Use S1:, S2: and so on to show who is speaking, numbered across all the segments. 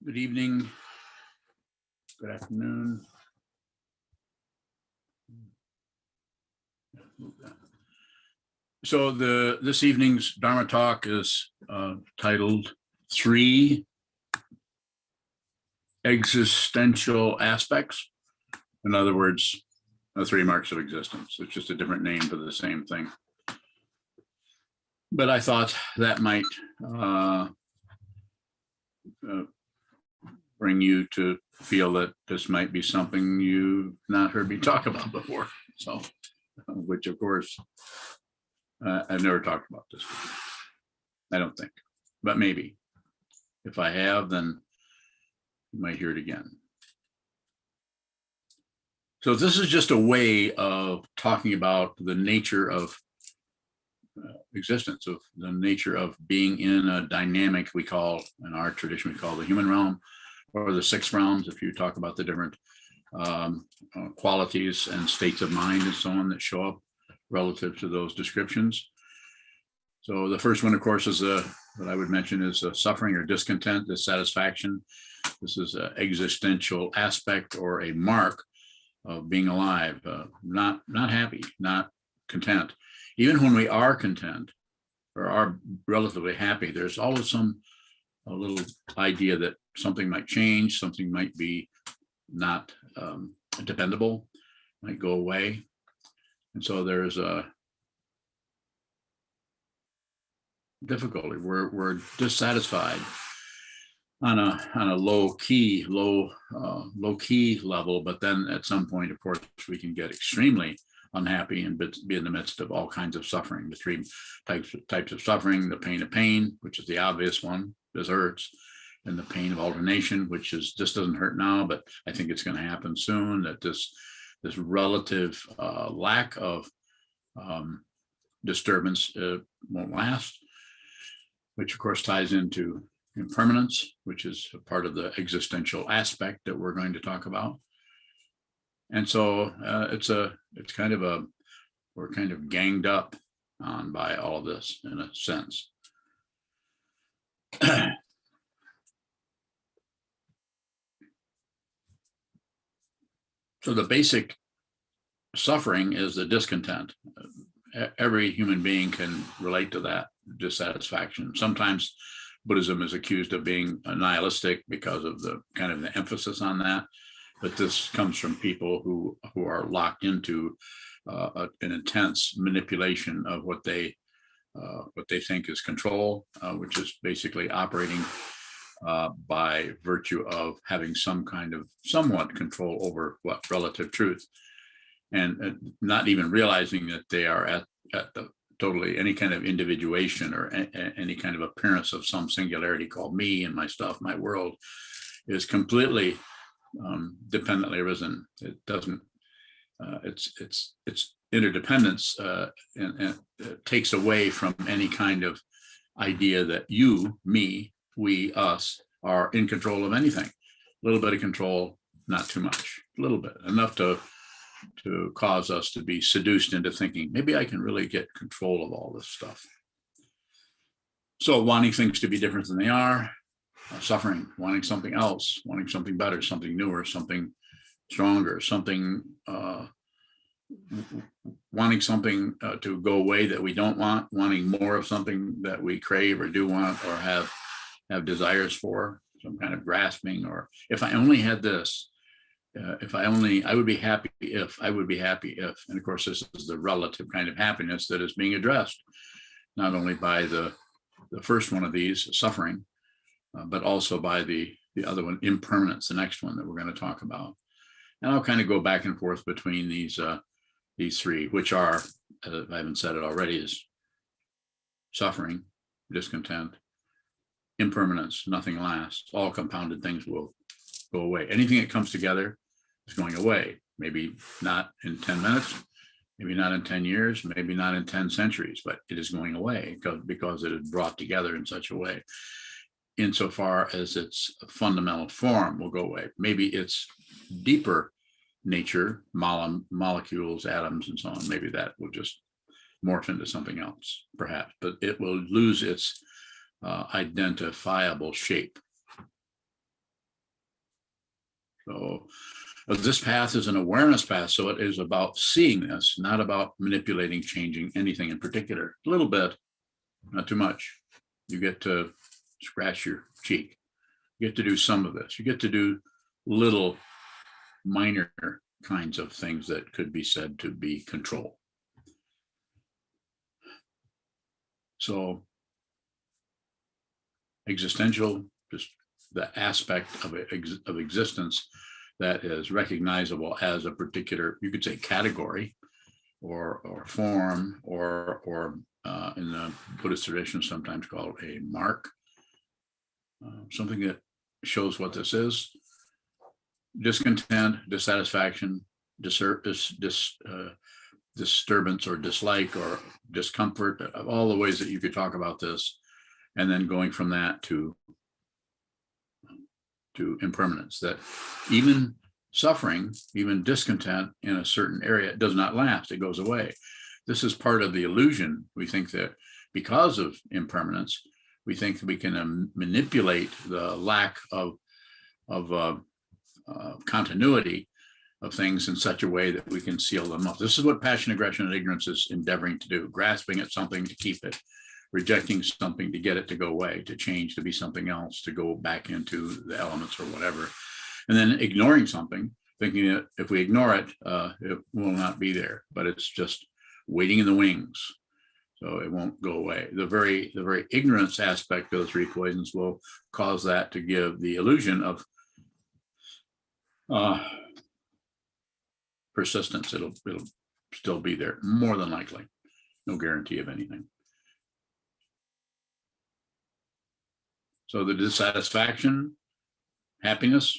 S1: Good evening. Good afternoon. So this evening's Dharma talk is titled 3 Existential Aspects. In other words, the 3 marks of existence. It's just a different name for the same thing. But I thought that might bring you to feel that this might be something you've not heard me talk about before. So, which of course, I've never talked about this before. I don't think, but maybe. If I have, then you might hear it again. So this is just a way of talking about the nature of existence, of the nature of being in a dynamic we call, in our tradition, we call the human realm, or the 6 realms, if you talk about the different qualities and states of mind and so on that show up relative to those descriptions. So the first one, of course, is what I would mention is suffering or discontent, dissatisfaction. This is an existential aspect or a mark of being alive, not happy, not content. Even when we are content or are relatively happy, there's always a little idea that something might change, something might be not dependable, might go away. And so there's a difficulty. We're dissatisfied on a low key level, but then at some point, of course, we can get extremely unhappy and be in the midst of all kinds of suffering. The 3 types of suffering: the pain of pain, which is the obvious one, this hurts, and the pain of alternation, which is this doesn't hurt now, but I think it's going to happen soon. That this relative lack of disturbance won't last, which of course ties into impermanence, which is a part of the existential aspect that we're going to talk about. And so we're kind of ganged up on by all of this in a sense. So the basic suffering is the discontent. Every human being can relate to that dissatisfaction. Sometimes Buddhism is accused of being nihilistic because of the kind of the emphasis on that. But this comes from people who are locked into an intense manipulation of what they think is control, which is basically operating by virtue of having some kind of somewhat control over what relative truth, and not even realizing that they are at the totally any kind of individuation or any kind of appearance of some singularity called me and my stuff, my world, is completely dependently arisen. It doesn't. It's interdependence and it takes away from any kind of idea that you, me, we, us are in control of anything. A little bit of control, not too much. A little bit, enough to cause us to be seduced into thinking maybe I can really get control of all this stuff. So wanting things to be different than they are. Suffering, wanting something else, wanting something better, something newer, something stronger, something wanting something to go away that we don't want, wanting more of something that we crave or do want or have desires for, some kind of grasping, or if I only had this, I would be happy if, and of course this is the relative kind of happiness that is being addressed, not only by the first one of these, suffering, but also by the other one, impermanence, the next one that we're going to talk about. And I'll kind of go back and forth between these 3, which are, if I haven't said it already, is suffering, discontent, impermanence, nothing lasts. All compounded things will go away. Anything that comes together is going away. Maybe not in 10 minutes, maybe not in 10 years, maybe not in 10 centuries, but it is going away because it is brought together in such a way. Insofar as its fundamental form will go away. Maybe its deeper nature, molecules, atoms, and so on, maybe that will just morph into something else, perhaps, but it will lose its identifiable shape. So this path is an awareness path. So it is about seeing this, not about manipulating, changing anything in particular. A little bit, not too much. You get to scratch your cheek. You get to do some of this. You get to do little minor kinds of things that could be said to be control. So existential, just the aspect of existence that is recognizable as a particular, you could say, category or form, or in the Buddhist tradition sometimes called a mark, something that shows what this is. Discontent, dissatisfaction, disturbance or dislike or discomfort, all the ways that you could talk about this, and then going from that to impermanence, that even suffering, even discontent in a certain area does not last, it goes away. This is part of the illusion. We think that because of impermanence, we think that we can manipulate the lack of continuity of things in such a way that we can seal them up. This is what passion, aggression, and ignorance is endeavoring to do, grasping at something to keep it, rejecting something to get it to go away, to change, to be something else, to go back into the elements or whatever, and then ignoring something, thinking that if we ignore it, it will not be there, but it's just waiting in the wings, so it won't go away. The very ignorance aspect of the three poisons will cause that to give the illusion of persistence. It'll still be there, more than likely. No guarantee of anything. So the dissatisfaction, happiness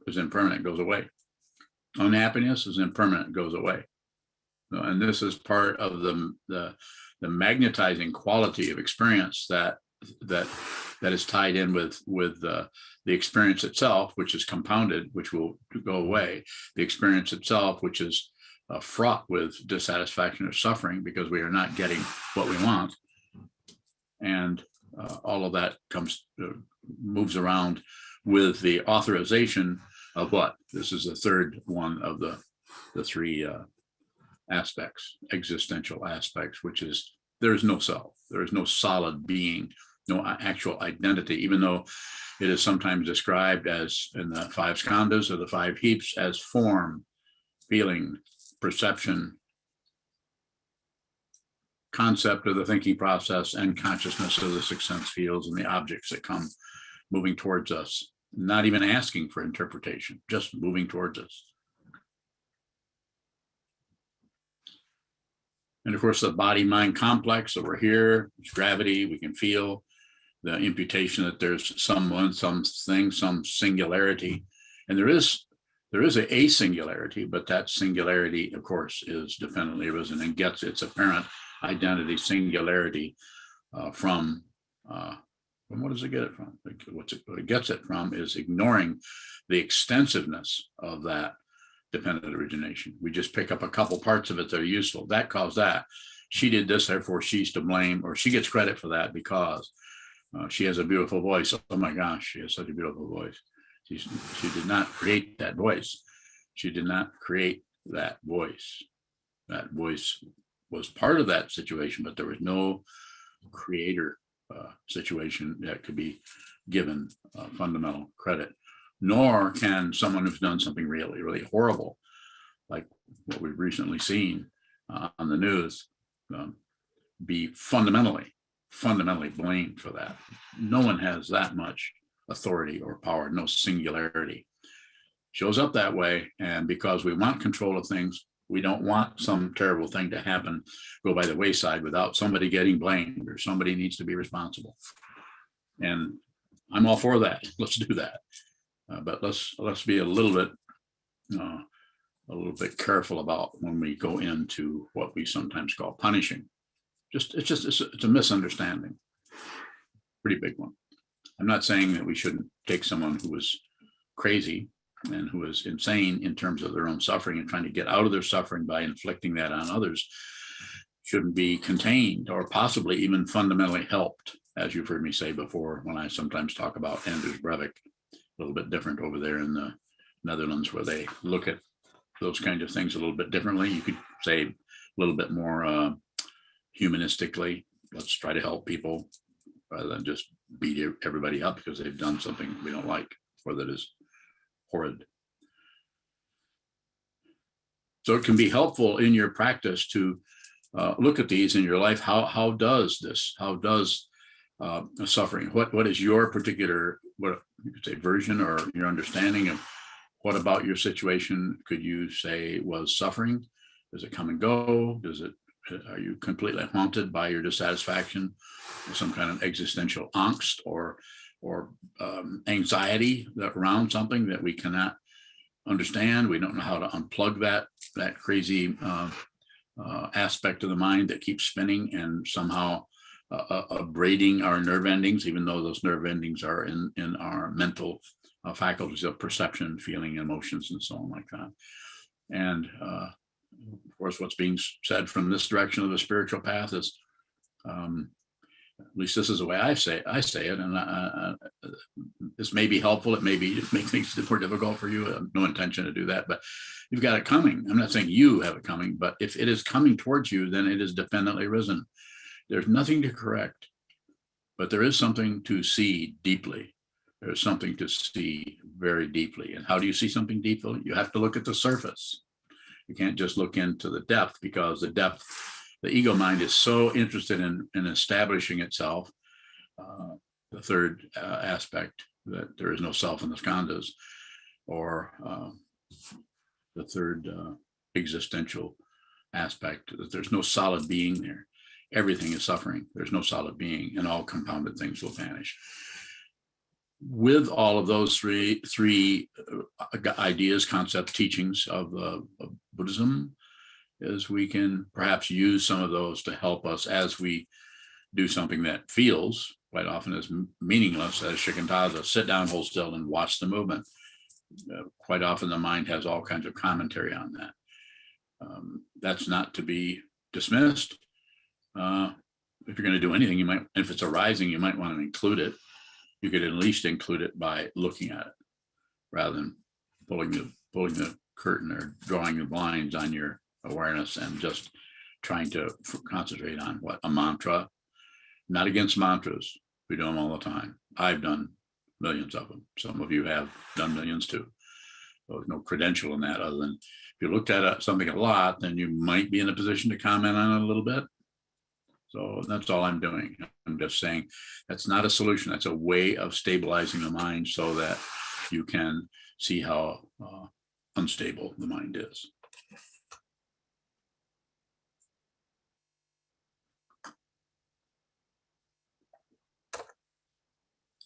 S1: is impermanent, goes away. Unhappiness is impermanent, goes away. And this is part of the magnetizing quality of experience that is tied in with the experience itself, which is compounded, which will go away. The experience itself, which is fraught with dissatisfaction or suffering because we are not getting what we want, and all of that moves around with the authorization of what? This is the third one of the three aspects, existential aspects, which is there is no self, there is no solid being, no actual identity, even though it is sometimes described as in the five skandhas or the five heaps as form, feeling, perception, concept of the thinking process, and consciousness of the six sense fields and the objects that come moving towards us, not even asking for interpretation, just moving towards us. And of course, the body-mind complex, so we're here, it's gravity, we can feel the imputation that there's someone, something, some singularity. And there is a singularity, but that singularity, of course, is dependently arisen and gets its apparent identity, singularity from what does it get it from? What it gets it from is ignoring the extensiveness of that dependent origination. We just pick up a couple parts of it that are useful. That caused that. She did this, therefore she's to blame, or she gets credit for that because she has a beautiful voice. Oh my gosh, she has such a beautiful voice. She did not create that voice. She did not create that voice. That voice was part of that situation, but there was no creator situation that could be given fundamental credit. Nor can someone who's done something really, really horrible, like what we've recently seen on the news, be fundamentally blamed for that. No one has that much authority or power, no singularity. Shows up that way, and because we want control of things, we don't want some terrible thing to happen, go by the wayside without somebody getting blamed, or somebody needs to be responsible. And I'm all for that. Let's do that. But let's be a little bit careful about when we go into what we sometimes call punishing. It's a misunderstanding, pretty big one. I'm not saying that we shouldn't take someone who was crazy and who is insane in terms of their own suffering and trying to get out of their suffering by inflicting that on others, shouldn't be contained or possibly even fundamentally helped, as you've heard me say before when I sometimes talk about Anders Breivik. A little bit different over there in the Netherlands, where they look at those kinds of things a little bit differently. You could say a little bit more humanistically. Let's try to help people rather than just beat everybody up because they've done something we don't like or that is horrid. So it can be helpful in your practice to look at these in your life. How does suffering? What is your particular, what you could say, version or your understanding of what about your situation could you say was suffering? Does it come and go? Are you completely haunted by your dissatisfaction, some kind of existential angst or anxiety around something that we cannot understand? We don't know how to unplug that crazy aspect of the mind that keeps spinning and somehow abrading our nerve endings, even though those nerve endings are in our mental faculties of perception, feeling, emotions, and so on like that. And of course, what's being said from this direction of the spiritual path is, at least this is the way I say it, and this may be helpful. It may make things more difficult for you. I have no intention to do that, but you've got it coming. I'm not saying you have it coming, but if it is coming towards you, then it is dependently risen. There's nothing to correct, but there is something to see deeply. There's something to see very deeply. And how do you see something deeply? You have to look at the surface. You can't just look into the depth, because the ego mind is so interested in establishing itself. The third aspect, that there is no self in the skandhas, or the third existential aspect, that there's no solid being there. Everything is suffering. There's no solid being, and all compounded things will vanish. With all of those three ideas, concepts, teachings of Buddhism, is we can perhaps use some of those to help us as we do something that feels quite often as meaningless, as shikantaza, sit down, hold still, and watch the movement. Quite often the mind has all kinds of commentary on that. That's not to be dismissed. If you're going to do anything, you might, if it's arising, you might want to include it. You could at least include it by looking at it, rather than pulling the curtain or drawing the blinds on your awareness and just trying to concentrate on what a mantra. Not against mantras. We do them all the time. I've done millions of them. Some of you have done millions too. There's no credential in that, other than if you looked at something a lot, then you might be in a position to comment on it a little bit. So that's all I'm doing. I'm just saying that's not a solution. That's a way of stabilizing the mind so that you can see how unstable the mind is.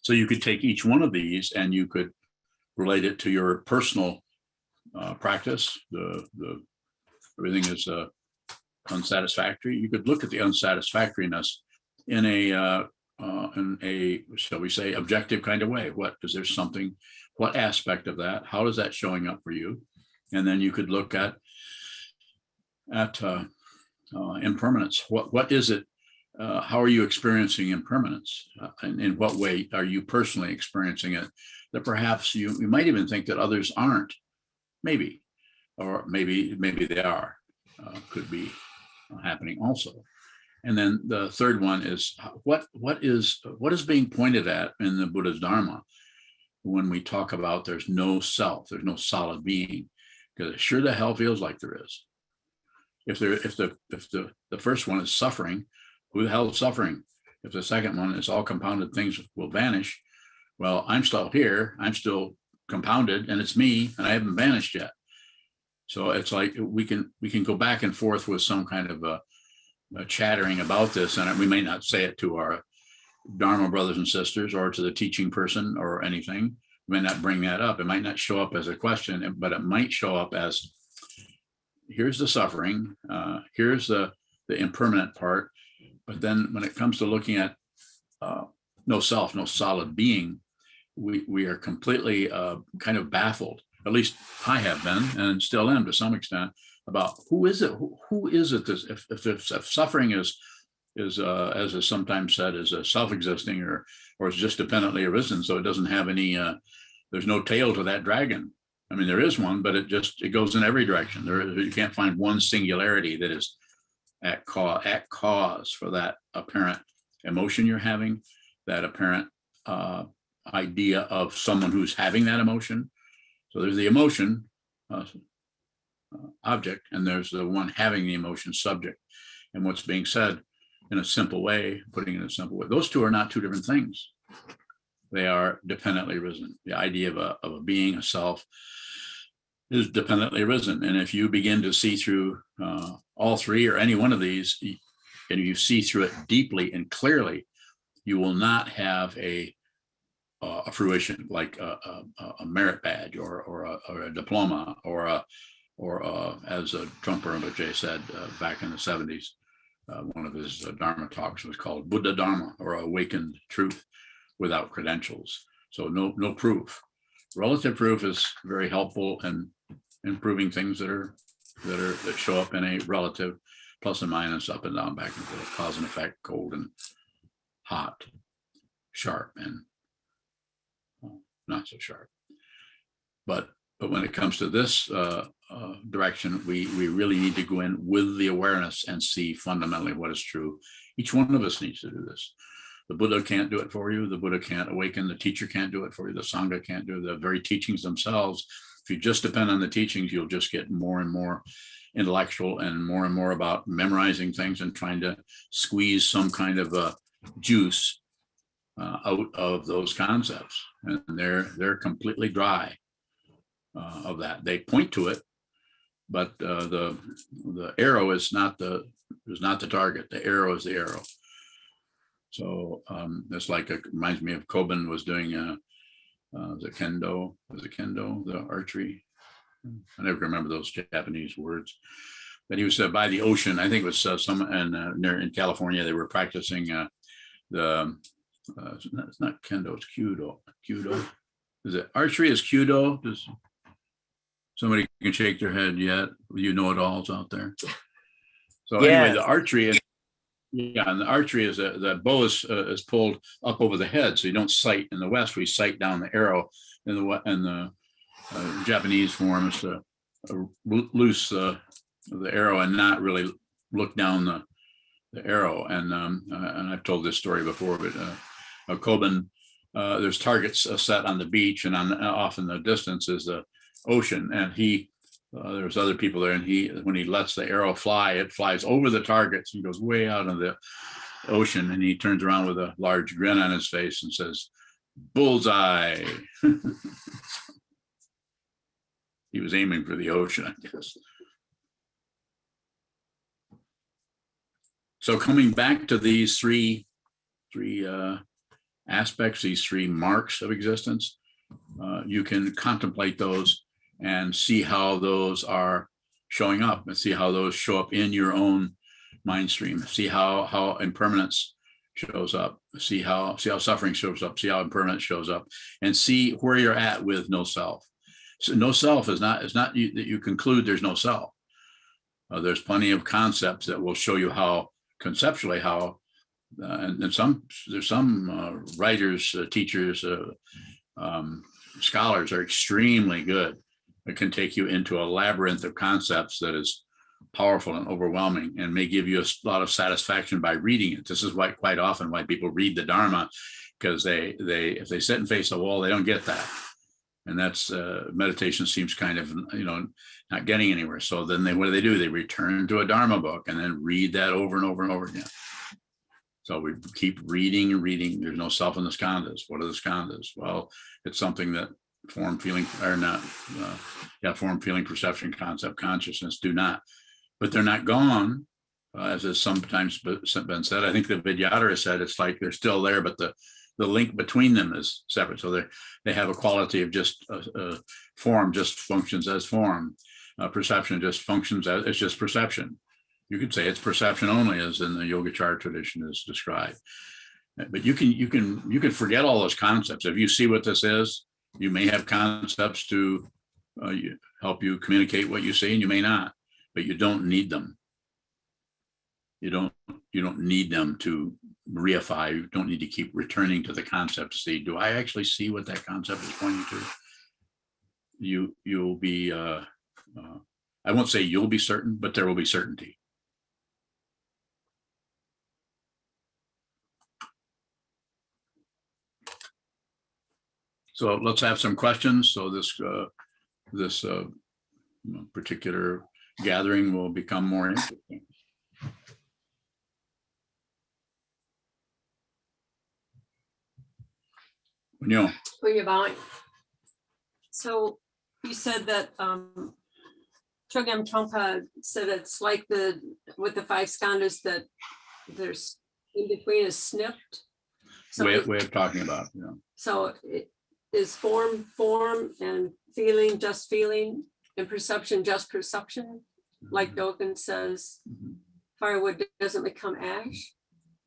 S1: So you could take each one of these and you could relate it to your personal practice. Everything is unsatisfactory. You could look at the unsatisfactoriness in a shall we say, objective kind of way. What is there something? What aspect of that? How is that showing up for you? And then you could look at impermanence. What is it? How are you experiencing impermanence? And in what way are you personally experiencing it? That perhaps you might even think that others aren't. Maybe, or maybe they are. Could be happening also. And then the third one is what is being pointed at in the Buddha's Dharma when we talk about there's no self, there's no solid being, because it sure the hell feels like there is. If the first one is suffering, who the hell is suffering? If the second one is all compounded things will vanish, well, I'm still here, I'm still compounded, and it's me, and I haven't vanished yet. So it's like we can go back and forth with some kind of a chattering about this, and we may not say it to our Dharma brothers and sisters or to the teaching person or anything. We may not bring that up. It might not show up as a question, but it might show up as, here's the suffering, here's the impermanent part. But then when it comes to looking at no self, no solid being, we are completely kind of baffled. At least I have been, and still am to some extent, about who is it? Who is it? If suffering is as is sometimes said, is self-existing or is just dependently arisen, so it doesn't have any. There's no tail to that dragon. I mean, there is one, but it goes in every direction. You can't find one singularity that is at cause for that apparent emotion you're having, that apparent idea of someone who's having that emotion. So there's the emotion object, and there's the one having the emotion subject. And what's being said in a simple way, putting it in a simple way, those two are not two different things. They are dependently risen. The idea of a being, a self, is dependently risen. And if you begin to see through all three or any one of these, and you see through it deeply and clearly, you will not have a fruition like a merit badge or a diploma or as Trump Rinpoche said back in the 70s, one of his Dharma talks was called Buddha Dharma, or awakened truth without credentials. So no proof. Relative proof is very helpful in proving things that show up in a relative, plus and minus, up and down, back and forth, cause and effect, cold and hot, sharp and not so sharp. But when it comes to this direction, we really need to go in with the awareness and see fundamentally what is true. Each one of us needs to do this. The Buddha can't do it for you. The Buddha can't awaken. The teacher can't do it for you. The Sangha can't do it. The very teachings themselves. If you just depend on the teachings, you'll just get more and more intellectual and more about memorizing things and trying to squeeze some kind of a juice out of those concepts. And they're completely dry of that. They point to it, but the arrow is not the target. The arrow is the arrow. So it's like, it reminds me of Koben was doing the kendo, the archery. I never remember those Japanese words. But he was by the ocean. I think it was near in California. They were practicing it's not kendo, it's kyudo. Kyudo. Is it archery? Is kyudo? Does somebody can shake their head yet? You know it alls out there. So anyway, the archery. Yeah, and the archery is the bow is pulled up over the head, so you don't sight in the West. We sight down the arrow. In the Japanese form is to loose the arrow and not really look down the arrow. And I've told this story before, but Koben, there's targets set on the beach, and off in the distance is the ocean, and there's other people there, and when he lets the arrow fly, it flies over the targets and goes way out of the ocean, and he turns around with a large grin on his face and says, "Bullseye." He was aiming for the ocean, I guess. So coming back to these three aspects, these three marks of existence, you can contemplate those and see how those are showing up, and see how those show up in your own mind stream. See how impermanence shows up. See how suffering shows up. See how impermanence shows up, and see where you're at with no self. So no self is not that you conclude there's no self. There's plenty of concepts that will show you how conceptually and there's some writers, teachers, scholars are extremely good. It can take you into a labyrinth of concepts that is powerful and overwhelming, and may give you a lot of satisfaction by reading it. This is why quite often why people read the Dharma, because if they sit and face a wall, they don't get that. And that's meditation seems kind of not getting anywhere. So then what do? They return to a Dharma book and then read that over and over and over again. So we keep reading and reading. There's no self in the skandhas. What are the skandhas? Well, it's something that form, feeling, perception, concept, consciousness do not. But they're not gone, as has sometimes been said. I think the Vidyadhara said it's like they're still there, but the link between them is separate. So they have a quality of just form, just functions as form. Perception just functions as, it's just perception. You could say it's perception only, as in the Yogacara tradition is described. But you can forget all those concepts. If you see what this is, you may have concepts to help you communicate what you see, and you may not, but you don't need them. You don't need them to reify. You don't need to keep returning to the concept to see, do I actually see what that concept is pointing to? you'll be, I won't say you'll be certain, but there will be certainty. So let's have some questions. So this particular gathering will become more interesting. No.
S2: So you said that Chogyam Trungpa said it's like with the five skandhas that there's in between is snipped. So
S1: way of talking about,
S2: So it is form, and feeling, just feeling, and perception, just perception. Like Dogen says, firewood doesn't become ash.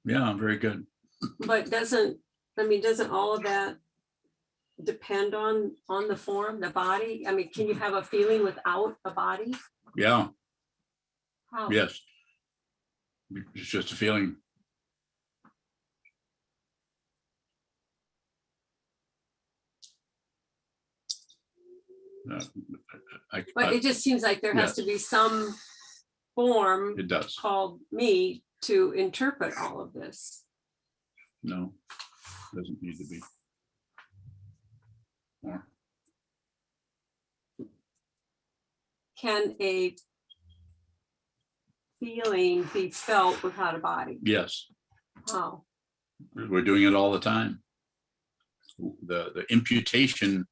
S1: Yeah, very good.
S2: But doesn't all of that depend on the form, the body? I mean, can you have a feeling without a body?
S1: Yeah.
S2: How?
S1: Yes. It's just a feeling.
S2: But it just seems like there has to be some form
S1: it does.
S2: called me to interpret all of this.
S1: No, doesn't need to be. More.
S2: Can a feeling be felt without a body?
S1: Yes.
S2: Oh.
S1: We're doing it all the time. The imputation,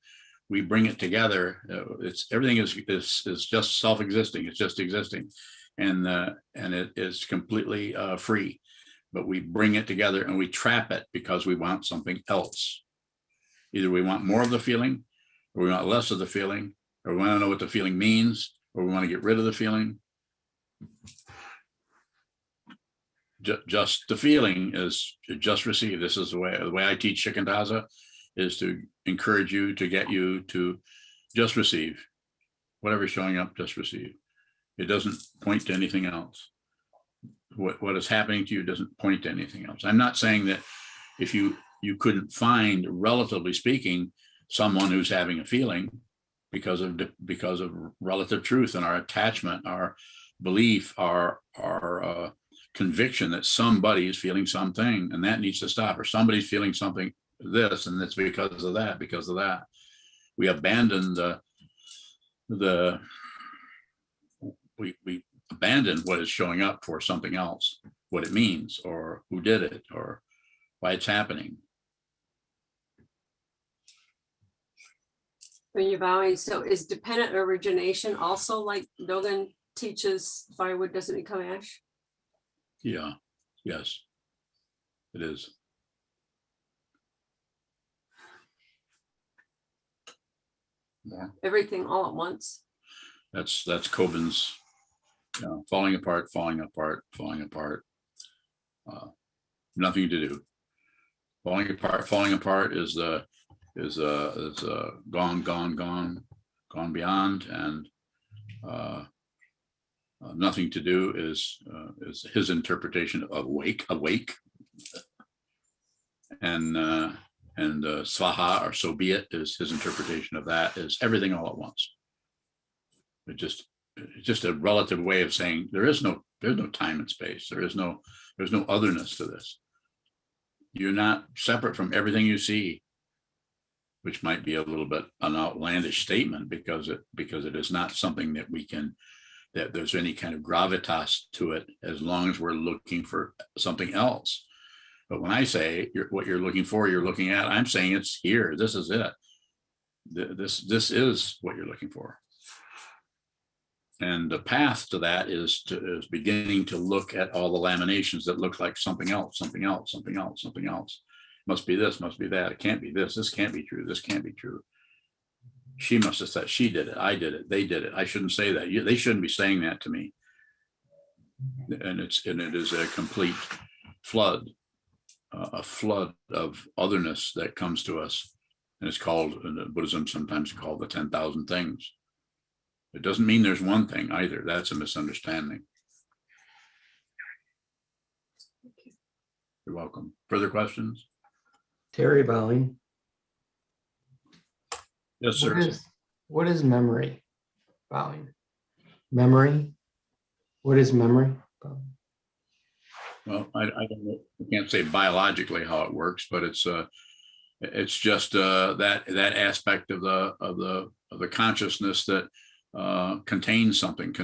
S1: we bring it together. It's everything is just self-existing. It's just existing, and it is completely free. But we bring it together and we trap it because we want something else. Either we want more of the feeling, or we want less of the feeling, or we want to know what the feeling means, or we want to get rid of the feeling. Just the feeling is just receive. This is the way I teach Shikantaza, is to encourage you, to get you to just receive. Whatever's showing up, just receive. It doesn't point to anything else. What is happening to you doesn't point to anything else. I'm not saying that if you couldn't find, relatively speaking, someone who's having a feeling because of relative truth and our attachment, our belief, our conviction that somebody is feeling something and that needs to stop, or somebody's feeling something this and it's because of that. We abandon we abandon what is showing up for something else, what it means, or who did it, or why it's happening.
S2: When you're bowing, so is dependent origination also like Dogen teaches firewood doesn't become ash?
S1: Yeah, yes, it is. More.
S2: Everything all at once.
S1: That's Kobin's falling apart. Nothing to do. Falling apart is gone beyond, and nothing to do is his interpretation of awake, and svaha, or so be it, is his interpretation of that, is everything all at once. It's just a relative way of saying there's no time and space. There's no otherness to this. You're not separate from everything you see, which might be a little bit an outlandish statement because it is not something that there's any kind of gravitas to it, as long as we're looking for something else. But when I say what you're looking for, you're looking at, I'm saying it's here. This is it. This is what you're looking for. And the path to that is beginning to look at all the laminations that look like something else. Must be this, must be that. It can't be this. This can't be true. This can't be true. She must have said, she did it. I did it. They did it. I shouldn't say that. They shouldn't be saying that to me. And it is a complete flood, a flood of otherness that comes to us. And it's called, in Buddhism, sometimes called the 10,000 things. It doesn't mean there's one thing either. That's a misunderstanding. You're welcome. Further questions?
S3: Terry bowing.
S1: Yes, sir.
S3: what is memory? Bowing. Memory? What is memory?
S1: Well, I don't know, I can't say biologically how it works, but it's just that aspect of the consciousness that contains something,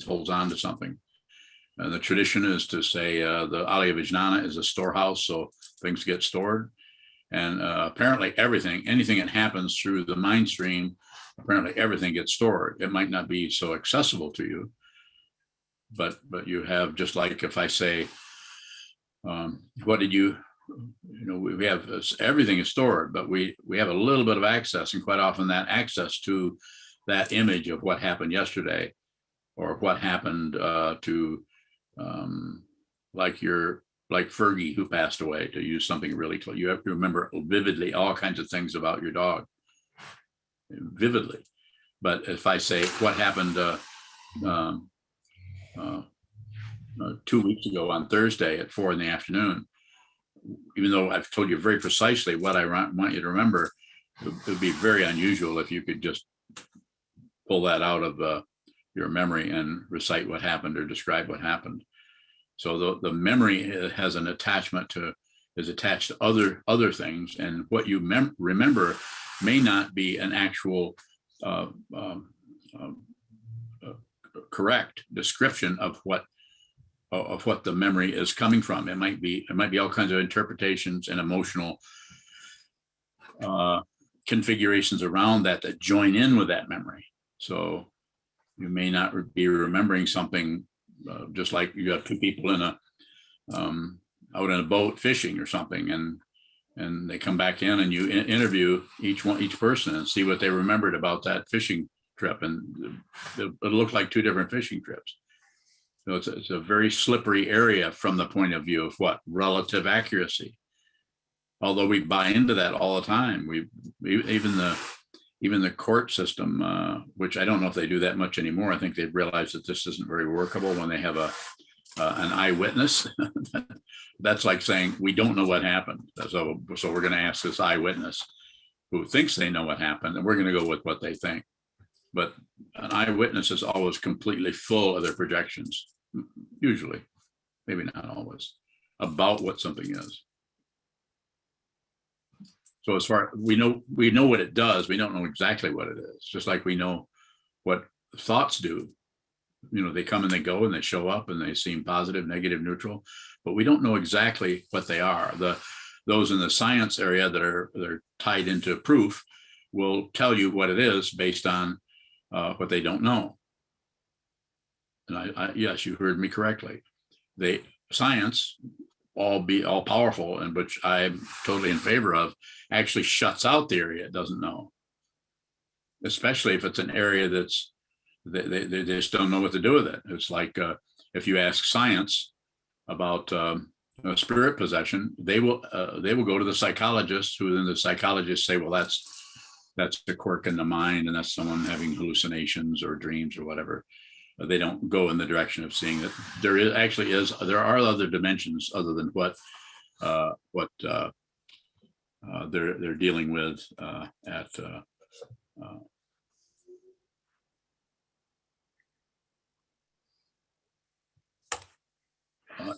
S1: holds on to something. And the tradition is to say the Alaya Vijnana is a storehouse, so things get stored. And apparently anything that happens through the mind stream, apparently everything gets stored. It might not be so accessible to you, but you have, just like if I say, what did you know, we have everything is stored, but we have a little bit of access, and quite often that access to that image of what happened yesterday, or what happened to like Fergie, who passed away, to use something really close. You have to remember vividly all kinds of things about your dog, vividly. But if I say what happened 2 weeks ago on Thursday at 4 p.m, even though I've told you very precisely what I want you to remember, it would be very unusual if you could just pull that out of your memory and recite what happened or describe what happened. So the memory has an attachment is attached to other things, and what you remember may not be an actual correct description of what the memory is coming from. It might be all kinds of interpretations and emotional configurations around that join in with that memory. So you may not be remembering something, just like you have two people in out in a boat fishing or something, and they come back in and you interview each person and see what they remembered about that fishing trip, and it looks like two different fishing trips. So it's a very slippery area from the point of view of what relative accuracy. Although we buy into that all the time, even the court system, which I don't know if they do that much anymore. I think they've realized that this isn't very workable when they have an eyewitness. That's like saying we don't know what happened. So we're going to ask this eyewitness who thinks they know what happened, and we're going to go with what they think. But an eyewitness is always completely full of their projections, usually, maybe not always, about what something is. So as far we know what it does, we don't know exactly what it is. Just like we know what thoughts do. You know, they come and they go and they show up and they seem positive, negative, neutral, but we don't know exactly what they are. Those in the science area they're tied into proof will tell you what it is based on what they don't know. And I yes, you heard me correctly. Science, all powerful, and which I'm totally in favor of, actually shuts out the area it doesn't know. Especially if it's an area they just don't know what to do with it. It's like if you ask science about spirit possession, they will go to the psychologist, who then the psychologists say, well, that's a quirk in the mind, and that's someone having hallucinations or dreams or whatever. They don't go in the direction of seeing that there are other dimensions other than what they're dealing with at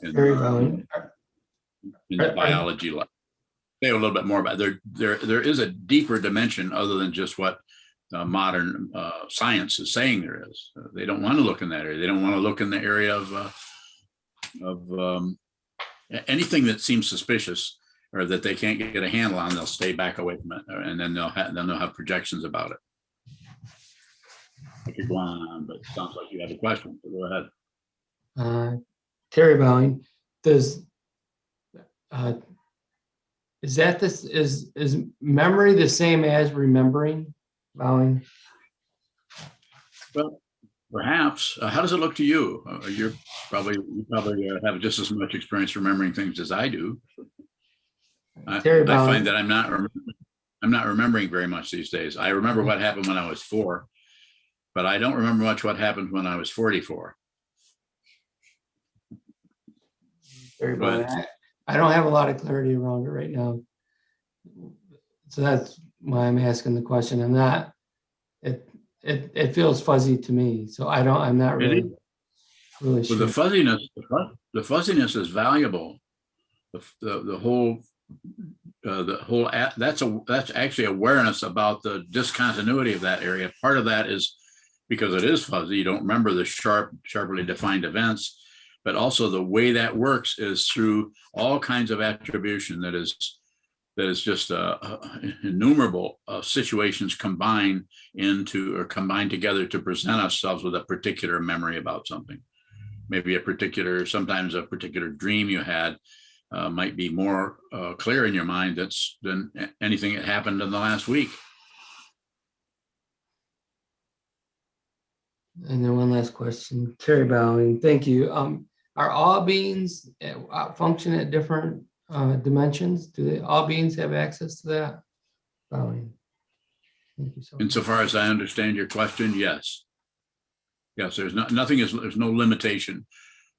S1: in the biology lab. Say a little bit more about there is a deeper dimension other than just what modern science is saying there is. They don't want to look in that area. They don't want to look in the area of anything that seems suspicious or that they can't get a handle on. They'll stay back away from it, and then they'll have projections about it. I could go on, but it sounds like you have a question, so go ahead.
S3: Terry Bowing, is memory the same as remembering, Bowing?
S1: Well, perhaps. How does it look to you? You probably have just as much experience remembering things as I do. I find that I'm not remembering very much these days. I remember what happened when I was 4, but I don't remember much what happened when I was 44.
S3: I don't have a lot of clarity around it right now, so that's why I'm asking the question. it feels fuzzy to me. So I'm not really
S1: Well,
S3: sure.
S1: the fuzziness is valuable. The whole that's actually awareness about the discontinuity of that area. Part of that is because it is fuzzy. You don't remember the sharply defined events, but also the way that works is through all kinds of attribution that is just innumerable situations combined together to present ourselves with a particular memory about something. Maybe sometimes a particular dream you had might be more clear in your mind than anything that happened in the last week.
S3: And then one last question, Terry Bowing, thank you. Are all beings function at different dimensions? All beings have access to that? Bowing. Thank you so much.
S1: Insofar as I understand your question, yes. Yes, there's no limitation.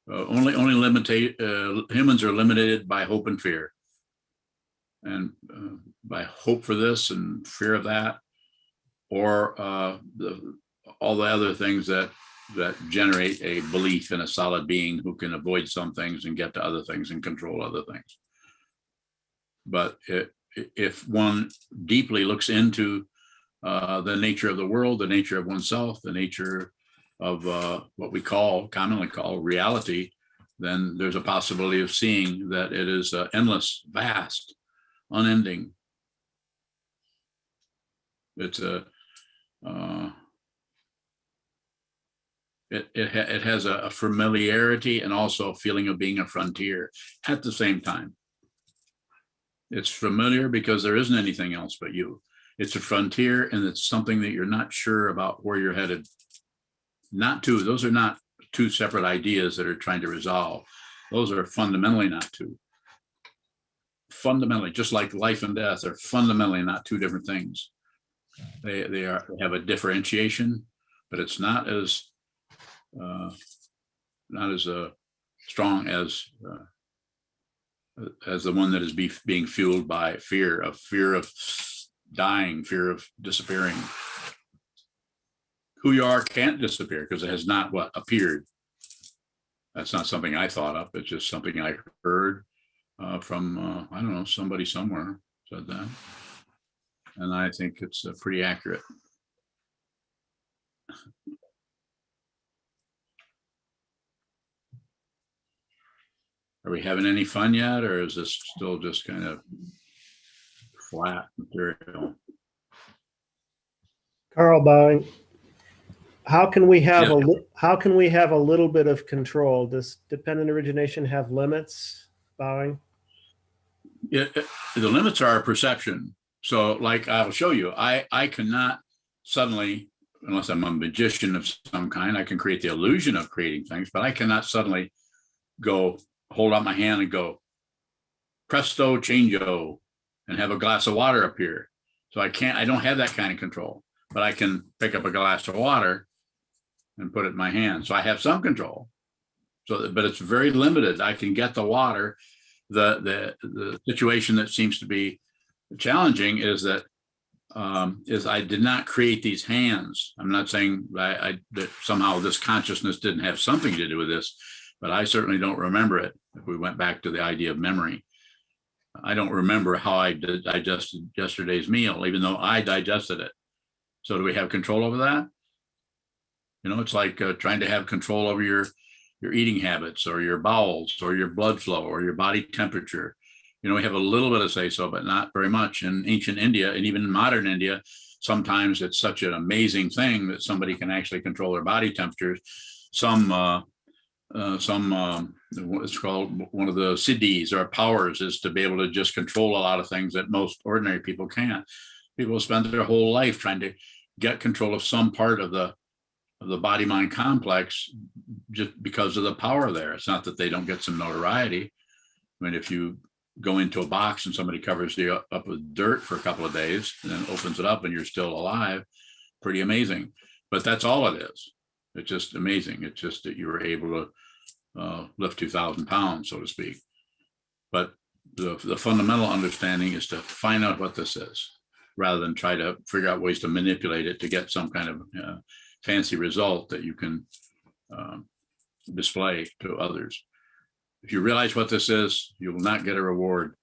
S1: Only humans are limited by hope and fear, and by hope for this and fear of that, or all the other things that generate a belief in a solid being who can avoid some things and get to other things and control other things. But if one deeply looks into the nature of the world, the nature of oneself, the nature of what we commonly call reality, then there's a possibility of seeing that it is endless, vast, unending. It's it has a familiarity and also a feeling of being a frontier at the same time. It's familiar because there isn't anything else but you. It's a frontier, and it's something that you're not sure about where you're headed. Those are not two separate ideas that are trying to resolve. Those are fundamentally not two. Fundamentally, just like life and death are fundamentally not two different things. They have a differentiation, but it's not as strong as the one that is being fueled by fear of dying, fear of disappearing. Who you are can't disappear because it has not appeared. That's not something I thought up. It's just something I heard from I don't know, somebody somewhere said that, and I think it's pretty accurate. Are we having any fun yet, or is this still just kind of flat material?
S4: Carl Bowing, how can we have
S1: Yeah.
S4: a little bit of control? Does dependent origination have limits, Bowing?
S1: The limits are our perception. So, like I'll show you, I cannot suddenly, unless I'm a magician of some kind, I can create the illusion of creating things, but I cannot suddenly go hold out my hand and go presto changeo and have a glass of water appear. So I don't have that kind of control, but I can pick up a glass of water and put it in my hand. So I have some control. But it's very limited. I can get the water. The situation that seems to be challenging is that I did not create these hands. I'm not saying that somehow this consciousness didn't have something to do with this, but I certainly don't remember it. If we went back to the idea of memory, I don't remember how I digested yesterday's meal, even though I digested it. So do we have control over that? It's like trying to have control over your eating habits or your bowels or your blood flow or your body temperature. We have a little bit of say so, but not very much. In ancient India and even in modern India, sometimes it's such an amazing thing that somebody can actually control their body temperatures. What's called one of the siddhis or powers is to be able to just control a lot of things that most ordinary people can't. People spend their whole life trying to get control of some part of the body-mind complex just because of the power there. It's not that they don't get some notoriety. I mean, if you go into a box and somebody covers you up with dirt for a couple of days and then opens it up and you're still alive, pretty amazing. But that's all it is. It's just amazing. It's just that you were able to lift 2,000 pounds, so to speak. But the fundamental understanding is to find out what this is. rather than try to figure out ways to manipulate it to get some kind of fancy result that you can display to others. If you realize what this is, you will not get a reward.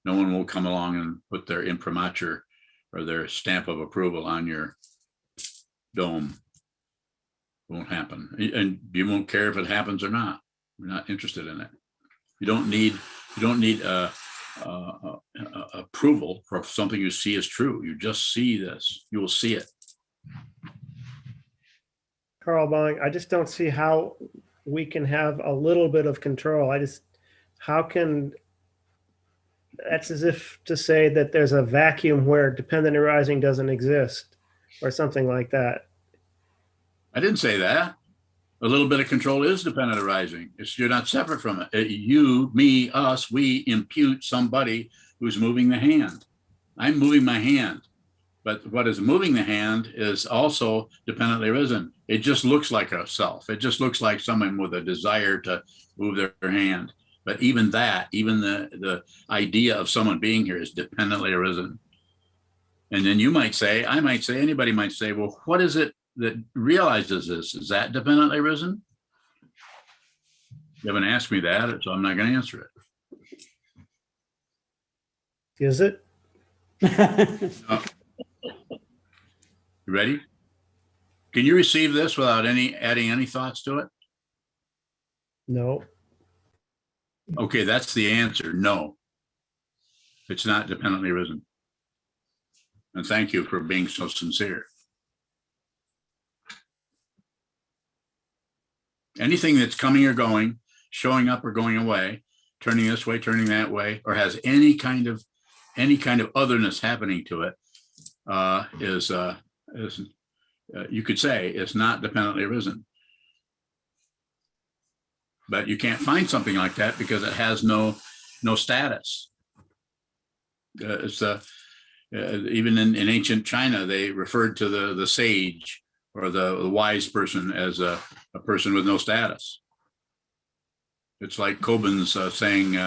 S1: No one will come along and put their imprimatur or their stamp of approval on your dome. It won't happen. And you won't care if it happens or not. You're not interested in it. You don't need approval for something you see as true. You just see this. You will see it.
S4: Carl Bong, I just don't see how we can have a little bit of control. How can, that's as if to say that there's a vacuum where dependent arising doesn't exist or something like that.
S1: I didn't say that. A little bit of control is dependent arising. You're not separate from it. You, me, us, we impute somebody who's moving the hand. I'm moving my hand. But what is moving the hand is also dependently arisen. It just looks like a self. It just looks like someone with a desire to move their hand. But even that, even the idea of someone being here is dependently arisen. And then you might say, I might say, anybody might say, well, what is it that realizes this? Is that dependently arisen? You haven't asked me that, so I'm not going to answer it.
S4: Is it?
S1: You ready? Can you receive this without adding any thoughts to it?
S4: No.
S1: Okay, that's the answer. No, it's not dependently arisen. And thank you for being so sincere. Anything that's coming or going, showing up or going away, turning this way, turning that way, or has any kind of otherness happening to it, is you could say it's not dependently arisen. But you can't find something like that because it has no status. Even in ancient China, they referred to the sage or the wise person as a person with no status. It's like Koblenz saying,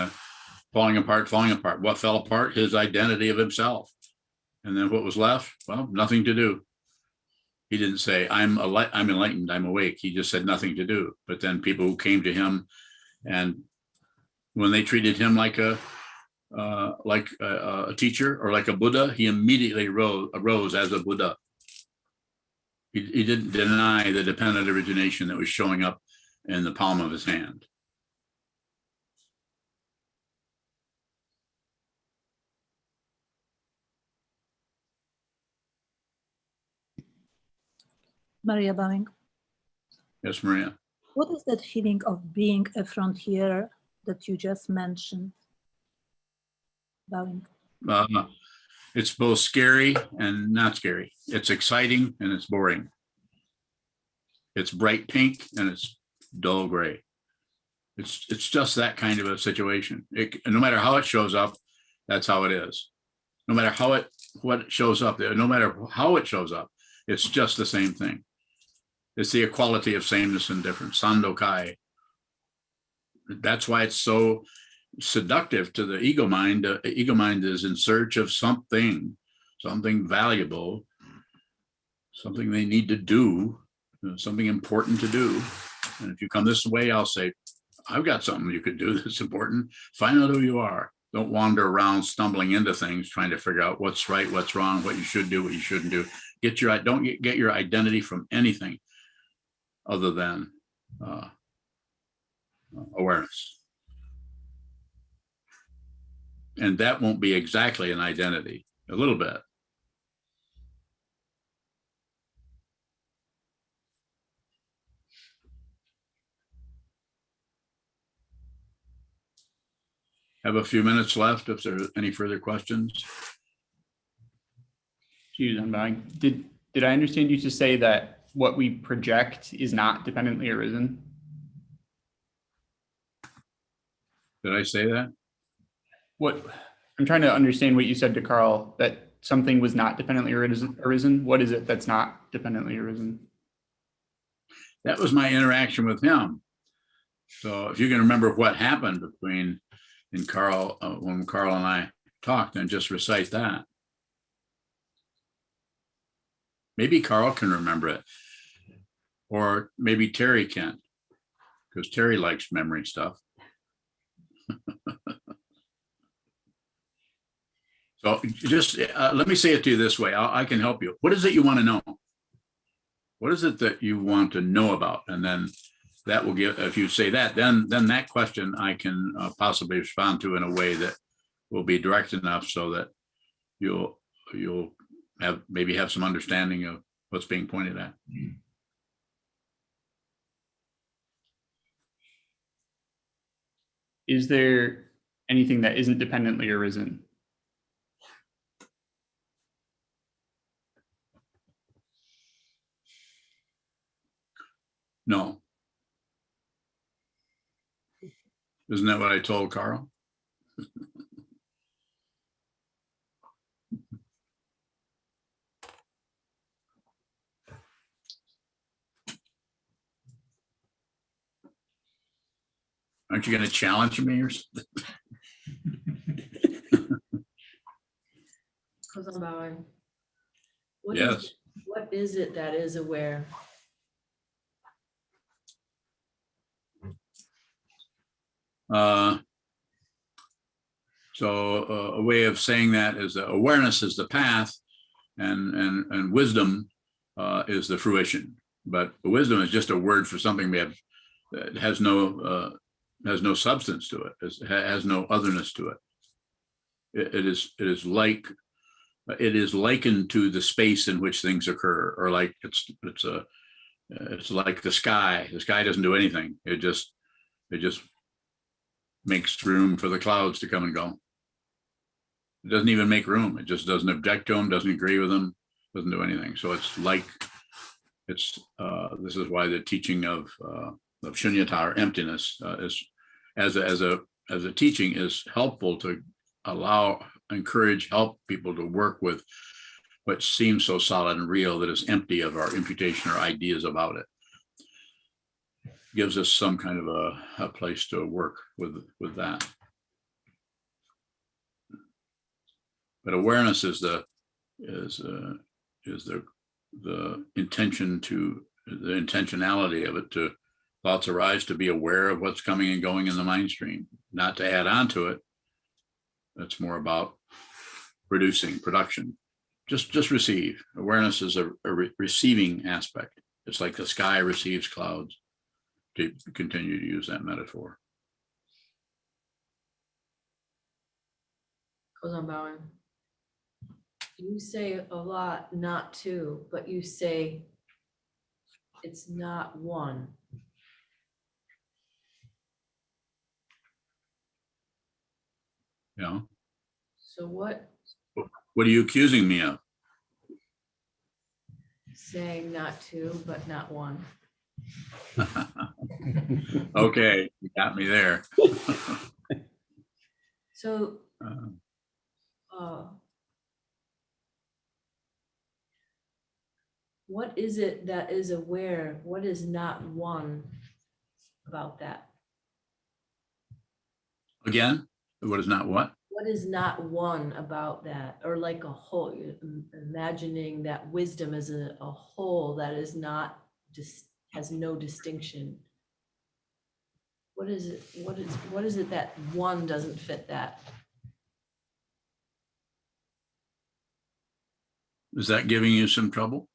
S1: falling apart. What fell apart? His identity of himself. And then what was left? Well, nothing to do. He didn't say, I'm enlightened, I'm awake. He just said nothing to do. But then people who came to him, and when they treated him like a teacher or like a Buddha, he immediately arose as a Buddha. He didn't deny the dependent origination that was showing up in the palm of his hand.
S5: Maria Bowing.
S1: Yes, Maria.
S5: What is that feeling of being a frontier that you just mentioned? Bowing.
S1: It's both scary and not scary. It's exciting and it's boring. It's bright pink and it's dull gray. It's just that kind of a situation. No matter how it shows up, that's how it is. No matter what it shows up, no matter how it shows up, it's just the same thing. It's the equality of sameness and difference, sandokai. That's why it's so seductive to the ego mind. The ego mind is in search of something valuable, something they need to do, something important to do. And if you come this way, I'll say, I've got something you could do that's important. Find out who you are. Don't wander around stumbling into things, trying to figure out what's right, what's wrong, what you should do, what you shouldn't do. Don't get your identity from anything other than awareness. And that won't be exactly an identity, a little bit. Have a few minutes left if there are any further questions.
S6: Did I understand you to say that what we project is not dependently arisen?
S1: Did I say that?
S6: What I'm trying to understand what you said to Carl, that something was not dependently arisen. What is it that's not dependently arisen?
S1: That was my interaction with him. So if you can remember what happened between when Carl and I talked, then just recite that. Maybe Carl can remember it. Or maybe Terry can, because Terry likes memory stuff. So just let me say it to you this way. I can help you. What is it you want to know? What is it that you want to know about? And then that will give, if you say that, then that question I can possibly respond to in a way that will be direct enough so that you'll maybe have some understanding of what's being pointed at.
S6: Is there anything that isn't dependently arisen?
S1: No. Isn't that what I told Carl? Aren't you going to challenge me or something?
S7: Sokuzan, what
S1: Yes.
S7: what is it that is aware?
S1: So a way of saying that is that awareness is the path, and wisdom is the fruition. But wisdom is just a word for something we have that has no substance to it. It has no otherness to it. It is likened to the space in which things occur, or like it's like the sky. The sky doesn't do anything. It just makes room for the clouds to come and go. It doesn't even make room. It just doesn't object to them, doesn't agree with them, doesn't do anything. So it's like, this is why the teaching of shunyata, or emptiness, is as a teaching is helpful to help people to work with what seems so solid and real that is empty of our imputation or ideas about it. Gives us some kind of a place to work with that. But awareness is the intentionality of it, to thoughts arise to be aware of what's coming and going in the mind stream, not to add on to it. That's more about production. Just receive. Awareness is a receiving aspect. It's like the sky receives clouds, to continue to use that metaphor.
S7: Sokuzan, you say a lot not to, but you say it's not one.
S1: Yeah.
S7: So what?
S1: What are you accusing me of?
S7: Saying not two, but not one.
S1: Okay, you got me there.
S7: So what is it that is aware? What is not one about that?
S1: Again, what is not what?
S7: What is not one about that? Or like a whole, imagining that wisdom is a whole that is not, just has no distinction. What is it? What is it that one doesn't fit that?
S1: Is that giving you some trouble?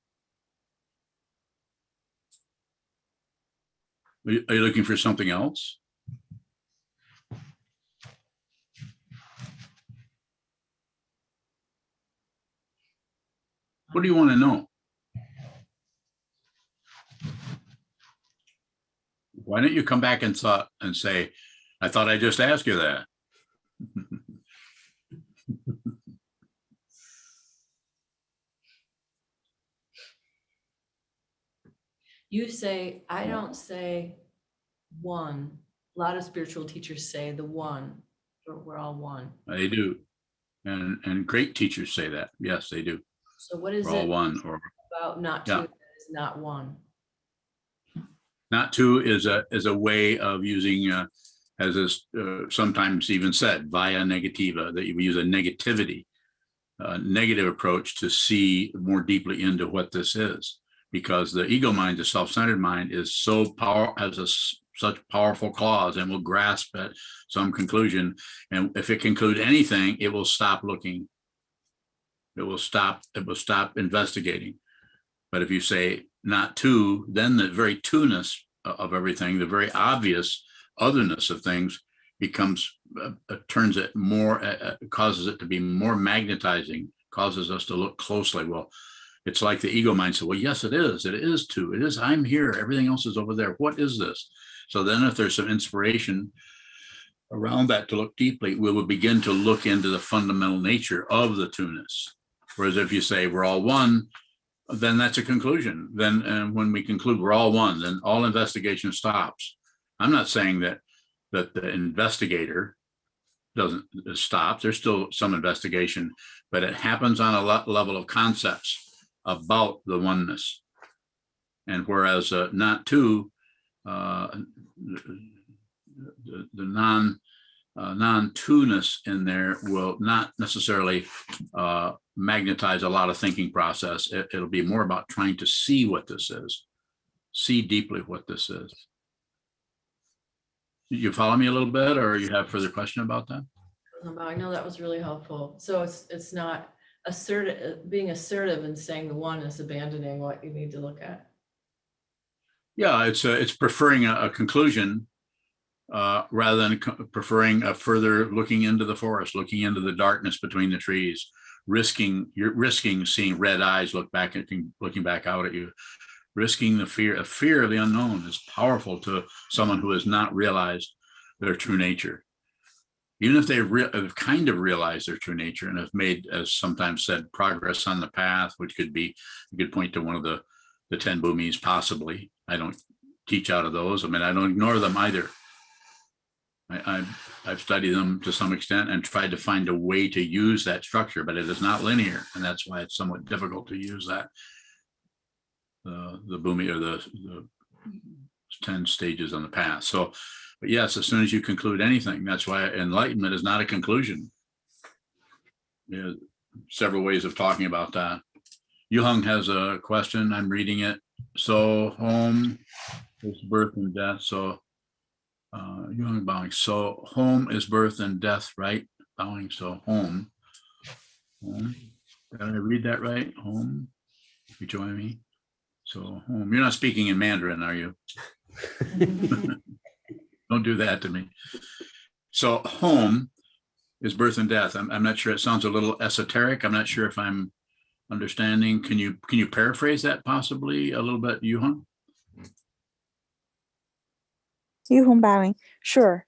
S1: Are you looking for something else? What do you want to know? Why don't you come back and say, I thought I just asked you that.
S7: You say, I don't say one. A lot of spiritual teachers say the one, or we're all one.
S1: They do. And great teachers say that. Yes, they do.
S7: So what is
S1: We're all
S7: it
S1: one, or
S7: about not two
S1: yeah.
S7: that is not one?
S1: Not to is a way of using, as is sometimes even said, via negativa, that you use a negativity negative approach to see more deeply into what this is, because the ego mind, the self-centered mind, is so such powerful claws and will grasp at some conclusion. And if it concludes anything, it will stop looking. It will stop investigating. But if you say not to, then the very two-ness of everything, the very obvious otherness of things becomes, turns it more, causes it to be more magnetizing, causes us to look closely. Well, it's like the ego mind said, well, yes, it is two. It is, I'm here. Everything else is over there. What is this? So then if there's some inspiration around that to look deeply, we will begin to look into the fundamental nature of the two-ness. Whereas if you say we're all one, then that's a conclusion. Then when we conclude we're all one, then all investigation stops. I'm not saying that the investigator doesn't stop. There's still some investigation, but it happens on a level of concepts about the oneness. And whereas not to, the non-two-ness in there will not necessarily magnetize a lot of thinking process. It'll be more about trying to see what this is, see deeply what this is. You follow me a little bit, or you have further question about that?
S7: I know that was really helpful. So it's not assertive, being assertive and saying the one is abandoning what you need to look at.
S1: Yeah, it's preferring a conclusion rather than preferring a further looking into the forest, looking into the darkness between the trees, you're risking seeing red eyes looking back out at you, risking the fear. A fear of the unknown is powerful to someone who has not realized their true nature. Even if they've kind of realized their true nature and have made, as sometimes said, progress on the path, which could be, you could point to one of the 10 bhumis possibly. I don't teach out of those. I mean, I don't ignore them either. I've studied them to some extent and tried to find a way to use that structure, but it is not linear. And that's why it's somewhat difficult to use that, the bhumi, or the 10 stages on the path. So, but yes, as soon as you conclude anything, that's why enlightenment is not a conclusion. There are several ways of talking about that. Yuhung has a question. I'm reading it. So home is birth and death. So Yuhung bowing. So home is birth and death, right? Bowing. So home. Did I read that right? Home. You join me. So home. You're not speaking in Mandarin, are you? Don't do that to me. So home is birth and death. I'm not sure. It sounds a little esoteric. I'm not sure if I'm understanding. Can you paraphrase that possibly a little bit, Yuhung?
S8: Yuhong bowing. Sure.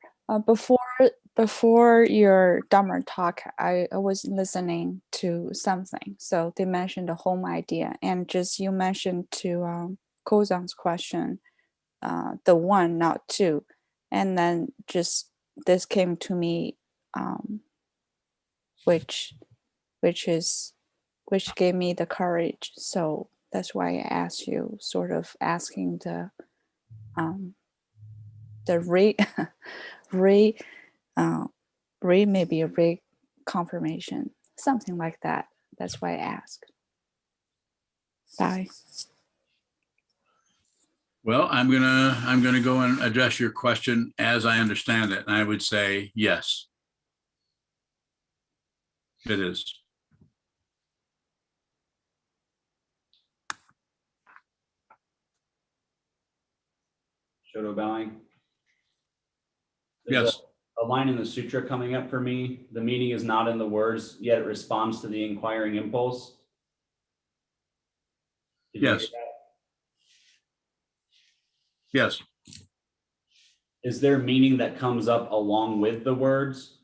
S8: Before your Dharma talk, I was listening to something. So they mentioned the home idea, and just you mentioned to Kozan's question, the one, not two. And then just this came to me, which gave me the courage. So that's why I asked you, sort of asking the maybe a confirmation, something like that. That's why I asked. Bye.
S1: Well, I'm gonna go and address your question as I understand it, and I would say yes. It is.
S9: Shoto bowing.
S1: Yes.
S9: A line in the sutra coming up for me. The meaning is not in the words, yet it responds to the inquiring impulse. Did you
S1: Yes.
S9: hear that?
S1: Yes.
S9: Is there meaning that comes up along with the words?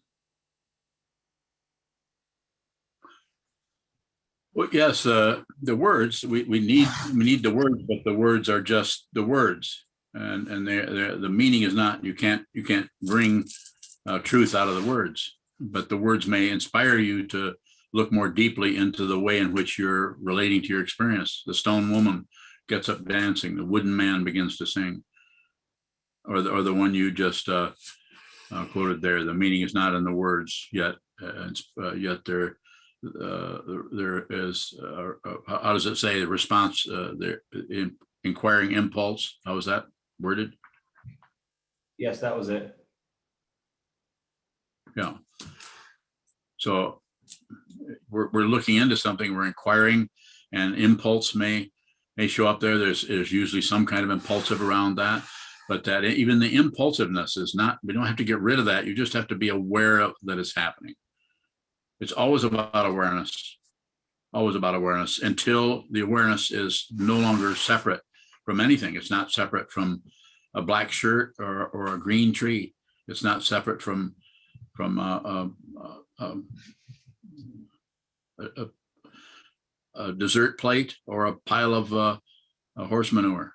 S1: Well, yes, the words, we need the words, but the words are just the words, and the meaning is not, you can't bring truth out of the words, but the words may inspire you to look more deeply into the way in which you're relating to your experience. The stone woman gets up dancing, the wooden man begins to sing, or the one you just quoted there. The meaning is not in the words, yet they're there is, how does it say, the response, the inquiring impulse? How was that worded?
S9: Yes, that was it.
S1: Yeah. So we're looking into something, we're inquiring, and impulse may show up there. There's usually some kind of impulsive around that, but that even the impulsiveness is not, we don't have to get rid of that. You just have to be aware of that it's happening. It's always about awareness, until the awareness is no longer separate from anything. It's not separate from a black shirt or a green tree. It's not separate from a dessert plate or a pile of horse manure.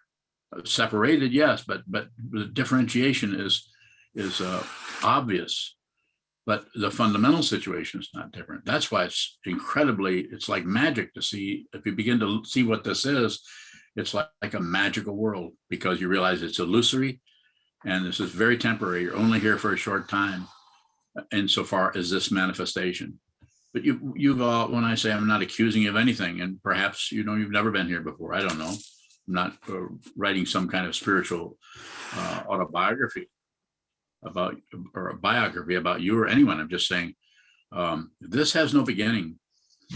S1: Separated, yes, but the differentiation is obvious. But the fundamental situation is not different. That's why it's incredibly, it's like magic to see. If you begin to see what this is, it's like a magical world, because you realize it's illusory and this is very temporary. You're only here for a short time insofar as this manifestation. But you've all, when I say I'm not accusing you of anything, and perhaps, you've never been here before. I don't know. I'm not writing some kind of spiritual autobiography about, or a biography about you or anyone. I'm just saying, this has no beginning.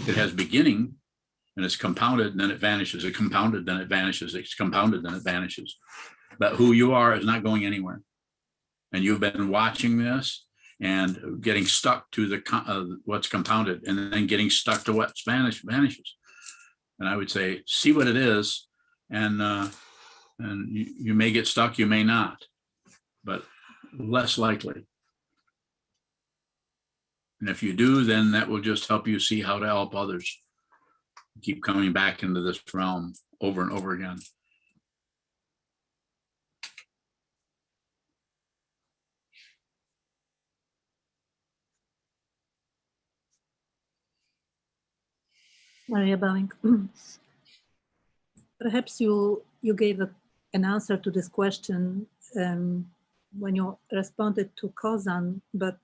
S1: It has beginning, and it's compounded, and then it vanishes. It compounded, then it vanishes. It's compounded, then it vanishes. But who you are is not going anywhere. And you've been watching this and getting stuck to the what's compounded, and then getting stuck to what vanishes. And I would say, see what it is, and you may get stuck, you may not, but less likely. And if you do, then that will just help you see how to help others. Keep coming back into this realm over and over again.
S5: Maria bowing. Perhaps you gave an answer to this question when you responded to Kozan, but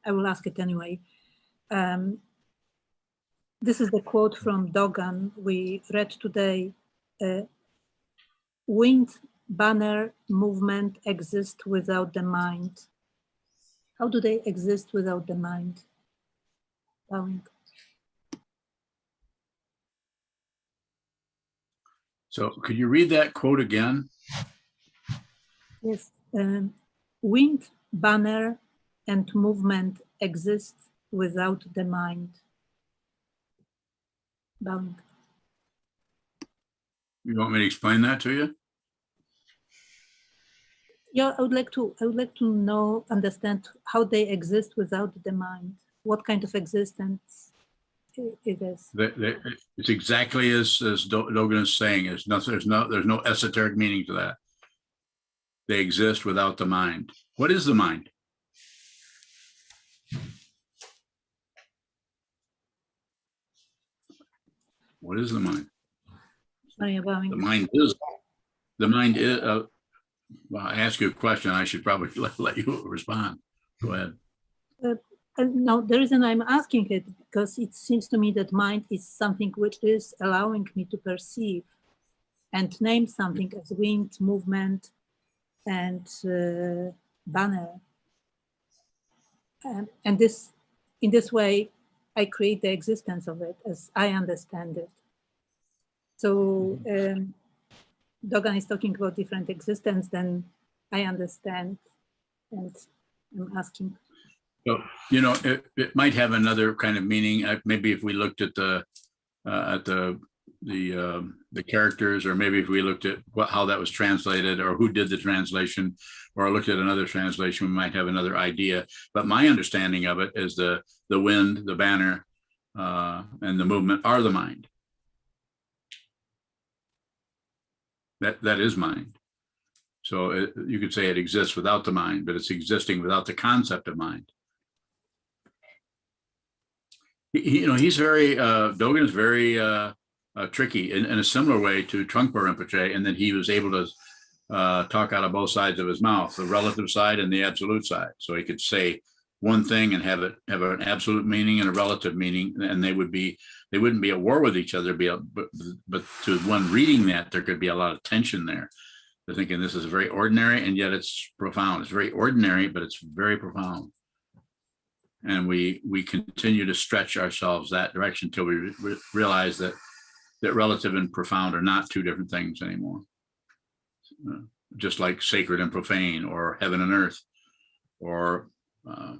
S5: I will ask it anyway. This is the quote from Dogen we read today. Wind, banner, movement exist without the mind. How do they exist without the mind? Bowing.
S1: So could you read that quote again?
S5: Yes. Wind, banner, and movement exist without the mind. Bowing.
S1: You want me to explain that to you?
S5: Yeah, I would like to understand how they exist without the mind. What kind of existence it is?
S1: It's exactly as Dogen is saying. There's no esoteric meaning to that. They exist without the mind. What is the mind? What is the mind?
S5: Maria bowing.
S1: The mind is. Well, I ask you a question. I should probably let you respond. Go ahead.
S5: No, the reason I'm asking it, because it seems to me that mind is something which is allowing me to perceive and name something as wind, movement, and banner. And this, in this way, I create the existence of it as I understand it. So Dogen is talking about different existence than I understand, and I'm asking.
S1: So, it might have another kind of meaning. Maybe if we looked at the characters, or maybe if we looked at how that was translated, or who did the translation, or looked at another translation, we might have another idea. But my understanding of it is the wind, the banner, and the movement are the mind. That is mind. So you could say it exists without the mind, but it's existing without the concept of mind. He's very, Dogen is very tricky in a similar way to Trungpa Rinpoche, and that he was able to talk out of both sides of his mouth, the relative side and the absolute side. So he could say one thing and have an absolute meaning and a relative meaning, and they wouldn't be at war with each other. But to one reading that, there could be a lot of tension there. They're thinking this is very ordinary, and yet it's profound. It's very ordinary, but it's very profound. And we continue to stretch ourselves that direction until we realize that relative and profound are not two different things anymore. Just like sacred and profane, or heaven and earth, or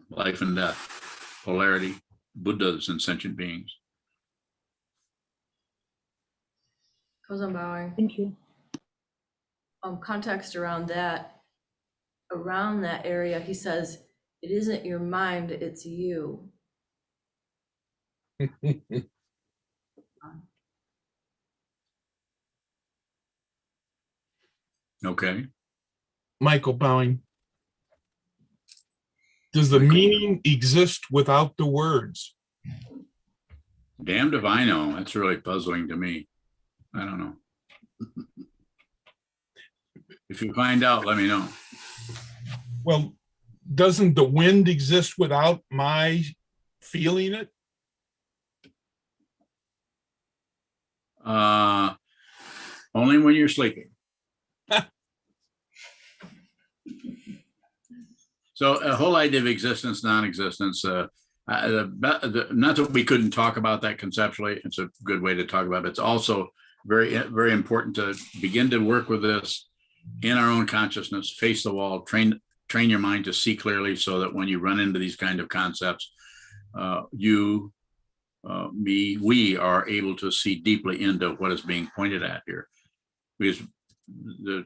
S1: life and death, polarity, Buddhas and sentient beings.
S7: Sokuzan bowing.
S5: Thank you.
S7: Context around that area, he says, it isn't your mind, it's you.
S1: Okay.
S10: Michael bowing. Does the meaning exist without the words?
S1: Damned if I know. That's really puzzling to me. I don't know. If you find out, let me know.
S10: Well, doesn't the wind exist without my feeling it?
S1: Only when you're sleeping. So a whole idea of existence, non-existence, not that we couldn't talk about that conceptually. It's a good way to talk about it. It's also very, very important to begin to work with this in our own consciousness, face the wall, train your mind to see clearly, so that when you run into these kind of concepts, we are able to see deeply into what is being pointed at here. Because the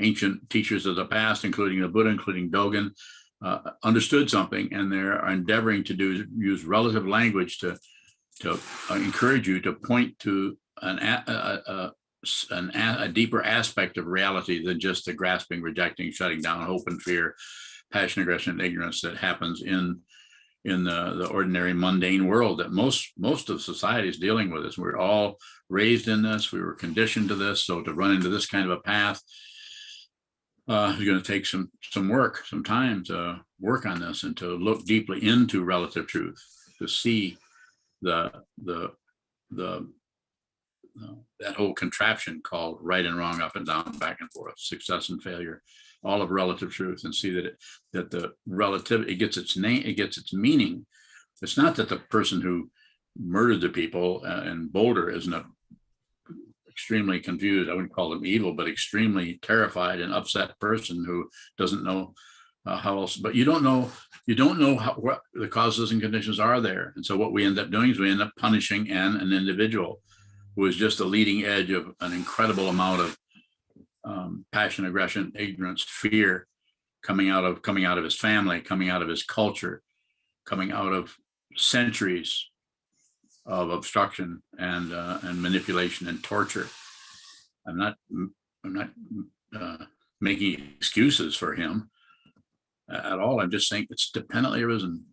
S1: ancient teachers of the past, including the Buddha, including Dogen, understood something, and they're endeavoring to use relative language to encourage you to point to a deeper aspect of reality than just the grasping, rejecting, shutting down, hope and fear, passion, aggression, and ignorance that happens in the ordinary mundane world that most of society is dealing with. We're all raised in this. We were conditioned to this. So to run into this kind of a path is going to take some work, some time to work on this, and to look deeply into relative truth, to see that whole contraption called right and wrong, up and down, back and forth, success and failure, all of relative truth, and see that the relative, it gets its name, it gets its meaning. It's not that the person who murdered the people in Boulder isn't extremely confused. I wouldn't call them evil, but extremely terrified and upset person who doesn't know how else. But you don't know what the causes and conditions are there. And so what we end up doing is we end up punishing an individual who is just the leading edge of an incredible amount of passion, aggression, ignorance, fear, coming out of his family, coming out of his culture, coming out of centuries of obstruction and manipulation and torture. I'm not making excuses for him at all. I'm just saying it's dependently arisen.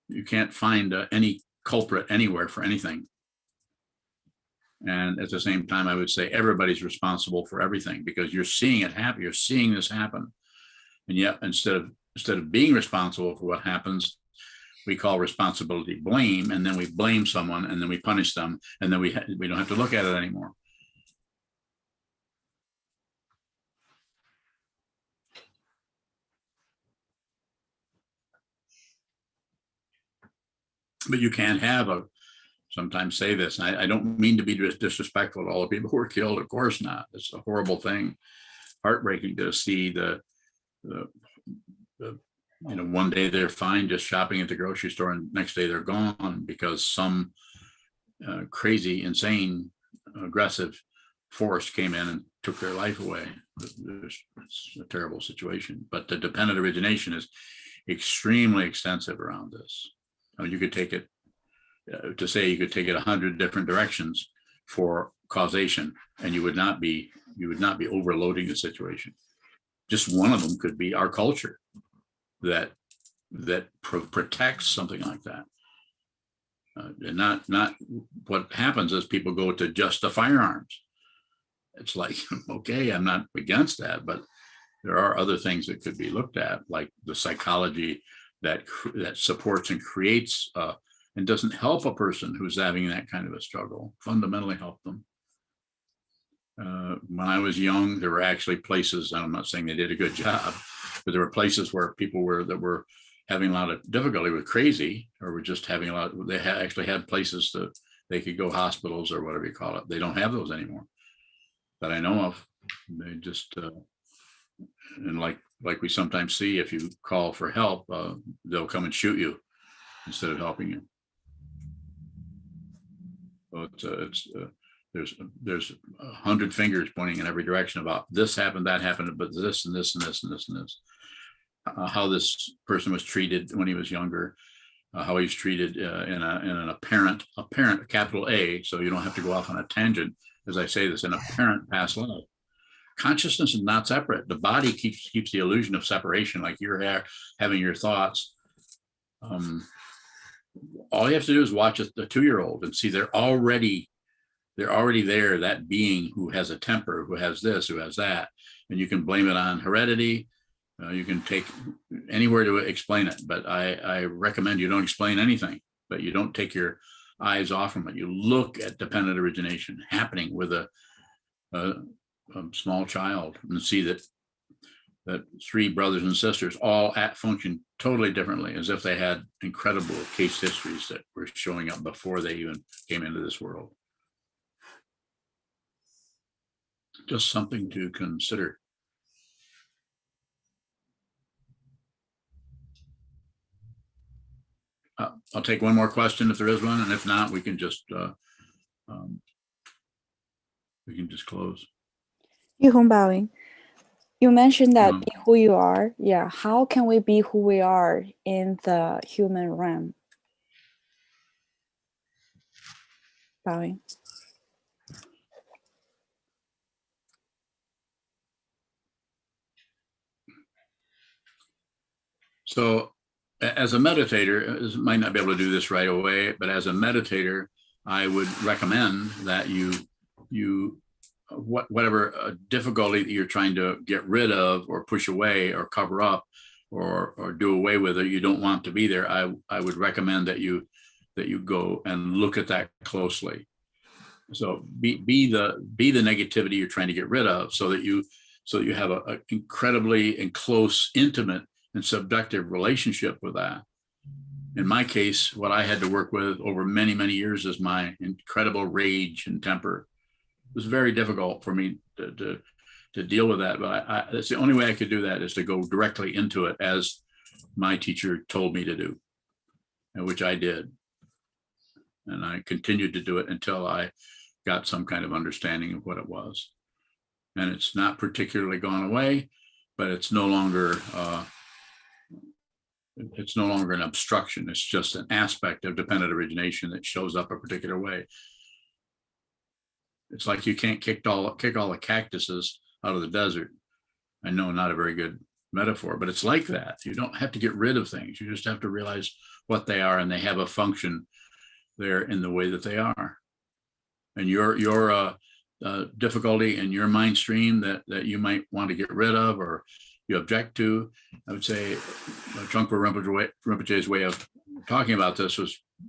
S1: You can't find any culprit anywhere for anything. And at the same time, I would say everybody's responsible for everything, because you're seeing it happen. You're seeing this happen, and yet instead of being responsible for what happens, we call responsibility blame, and then we blame someone, and then we punish them, and then we don't have to look at it anymore. But you can't have sometimes say this, and I don't mean to be disrespectful to all the people who were killed. Of course not. It's a horrible thing, heartbreaking to see the one day they're fine just shopping at the grocery store, and next day they're gone because some crazy, insane, aggressive force came in and took their life away. It's a terrible situation, but the dependent origination is extremely extensive around this. I mean, you could take it to say you could take it 100 different directions for causation, and you would not be overloading the situation. Just one of them could be our culture that protects something like that. And not what happens is people go to just the firearms. It's like, okay, I'm not against that, but there are other things that could be looked at, like the psychology that supports and creates and doesn't help a person who's having that kind of a struggle, fundamentally help them. When I was young, there were actually places, and I'm not saying they did a good job, but there were places where people that were having a lot of difficulty with crazy, or were just having a lot, they actually had places that they could go, hospitals or whatever you call it. They don't have those anymore that I know of. They just, and like we sometimes see, if you call for help, they'll come and shoot you instead of helping you. So there's 100 fingers pointing in every direction about this happened, that happened, but this and this and this and this and this. How this person was treated when he was younger, how he was treated in an apparent capital A, so you don't have to go off on a tangent as I say this, in apparent past life. Consciousness is not separate. The body keeps the illusion of separation, like you're having your thoughts. All you have to do is watch a 2-year-old and see they're already there, that being who has a temper, who has this, who has that, and you can blame it on heredity. You can take anywhere to explain it, but I recommend you don't explain anything, but you don't take your eyes off from it. You look at dependent origination happening with a small child and see that 3 brothers and sisters all function totally differently, as if they had incredible case histories that were showing up before they even came into this world. Just something to consider. I'll take one more question if there is one, and if not, we can just close.
S8: Yuhong Baoing, you mentioned that
S1: Yeah.
S8: be who you are. Yeah, how can we be who we are in the human realm? Baoing.
S1: So as a meditator, might not be able to do this right away, but as a meditator, I would recommend that you whatever difficulty that you're trying to get rid of or push away or cover up or do away with, or you don't want to be there, I would recommend that you go and look at that closely. So be the negativity you're trying to get rid of, so that you have a incredibly and close, intimate and subjective relationship with that. In my case, what I had to work with over many, many years is my incredible rage and temper. It was very difficult for me to deal with that, but that's the only way I could do that, is to go directly into it as my teacher told me to do, and which I did. And I continued to do it until I got some kind of understanding of what it was. And it's not particularly gone away, but it's no longer an obstruction. It's just an aspect of dependent origination that shows up a particular way. It's like you can't kick all the cactuses out of the desert. I know, not a very good metaphor, but it's like that. You don't have to get rid of things. You just have to realize what they are, and they have a function there in the way that they are. And your difficulty in your mind stream that you might want to get rid of or you object to, I would say Trungpa Rinpoche's way of talking about this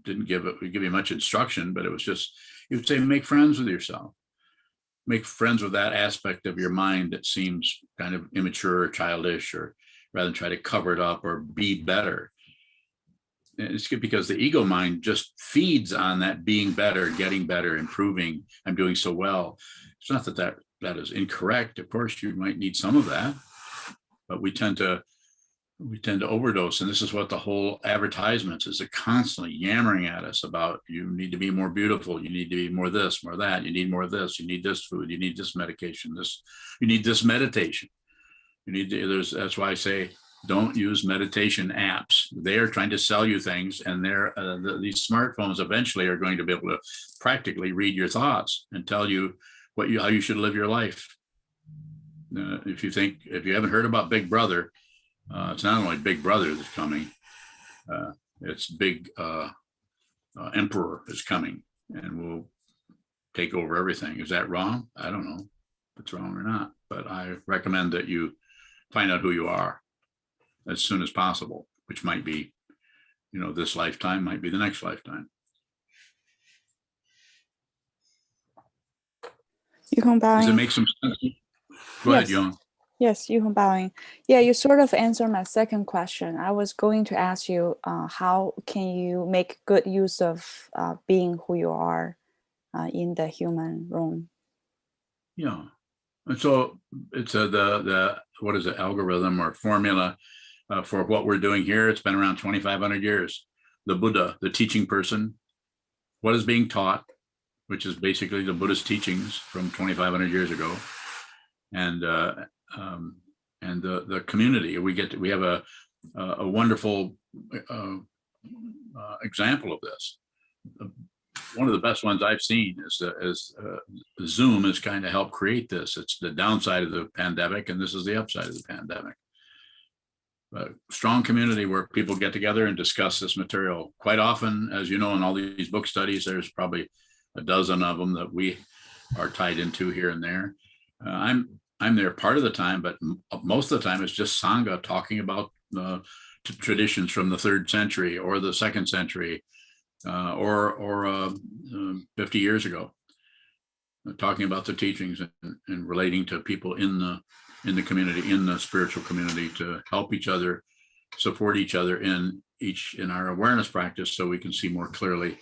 S1: didn't give you much instruction, but it was just, you would say, make friends with yourself. Make friends with that aspect of your mind that seems kind of immature or childish, or rather than try to cover it up or be better. And it's good because the ego mind just feeds on that being better, getting better, improving. I'm doing so well. It's not that is incorrect. Of course, you might need some of that, but we tend to overdose. And this is what the whole advertisements is, constantly yammering at us about, you need to be more beautiful. You need to be more this, more that. You need more of this. You need this food. You need this medication. You need this meditation. That's why I say, don't use meditation apps. They are trying to sell you things, and these smartphones eventually are going to be able to practically read your thoughts and tell you how you should live your life. If you haven't heard about Big Brother, it's not only Big Brother that's coming, it's Big Emperor is coming and will take over everything. Is that wrong? I don't know if it's wrong or not, but I recommend that you find out who you are as soon as possible, which might be, this lifetime, might be the next lifetime. Does it make some sense? Go ahead,
S8: Yes.
S1: Young.
S8: Yes, Yuhong Baoing. Yeah, you sort of answered my second question. I was going to ask you, how can you make good use of being who you are in the human room?
S1: Yeah. And so it's the what is it, algorithm or formula for what we're doing here. It's been around 2,500 years. The Buddha, the teaching person, what is being taught, which is basically the Buddhist teachings from 2,500 years ago, and the community. We have a wonderful example of this. One of the best ones I've seen is Zoom has kind of helped create this. It's the downside of the pandemic, and this is the upside of the pandemic. A strong community where people get together and discuss this material. Quite often, as you know, in all these book studies, there's probably a dozen of them that we are tied into here and there. I'm there part of the time, but most of the time it's just Sangha talking about traditions from the 3rd century or the 2nd century or 50 years ago, talking about the teachings and relating to people in the community, in the spiritual community, to help each other, support each other in our awareness practice, so we can see more clearly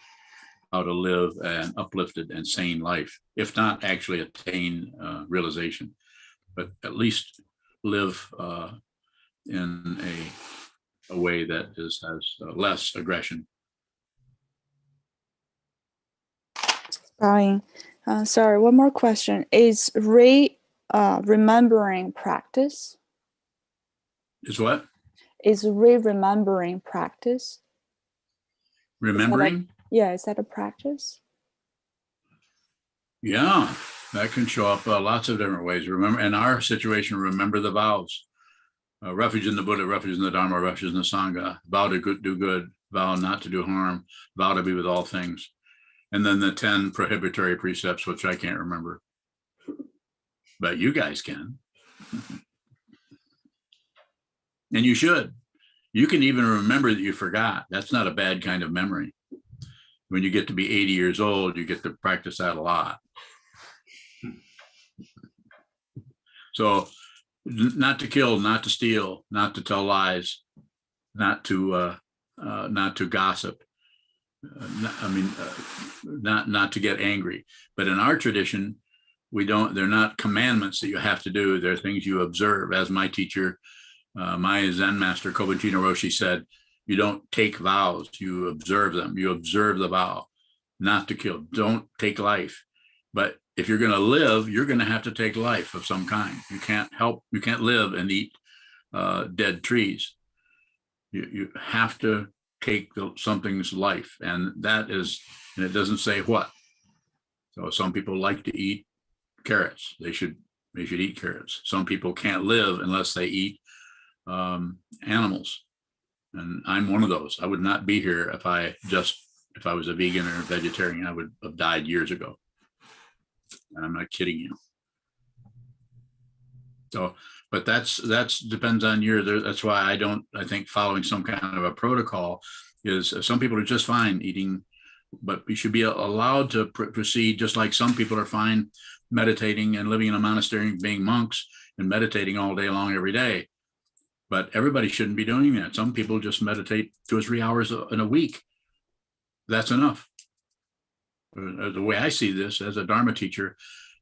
S1: how to live an uplifted and sane life, if not actually attain realization, but at least live in a way that has less aggression.
S8: Bowing. Sorry, one more question. Is remembering practice?
S1: Is what?
S8: Is remembering practice?
S1: Remembering?
S8: Is that a practice?
S1: Yeah, that can show up lots of different ways. Remember, in our situation, remember the vows. Refuge in the Buddha, refuge in the Dharma, refuge in the Sangha. Vow to do good, vow not to do harm, vow to be with all things. And then the 10 prohibitory precepts, which I can't remember, but you guys can. And you should. You can even remember that you forgot. That's not a bad kind of memory. When you get to be 80 years old, you get to practice that a lot. So not to kill, not to steal, not to tell lies, not to gossip. Not to get angry. But in our tradition, they're not commandments that you have to do. They're things you observe. As my teacher, my Zen master, Kobunjin Roshi, said, you don't take vows, you observe them. You observe the vow not to kill. Don't take life. But if you're going to live, you're going to have to take life of some kind. You can't live and eat dead trees. You have to take something's life, and it doesn't say what. So some people like to eat carrots. They should eat carrots. Some people can't live unless they eat animals, and I'm one of those. I would not be here if I was a vegan or a vegetarian. I would have died years ago, and I'm not kidding you. So, but that's depends on that's why I think following some kind of a protocol is, some people are just fine eating, but we should be allowed to proceed, just like some people are fine meditating and living in a monastery and being monks and meditating all day long every day. But everybody shouldn't be doing that. Some people just meditate 2 or 3 hours in a week. That's enough. The way I see this as a Dharma teacher,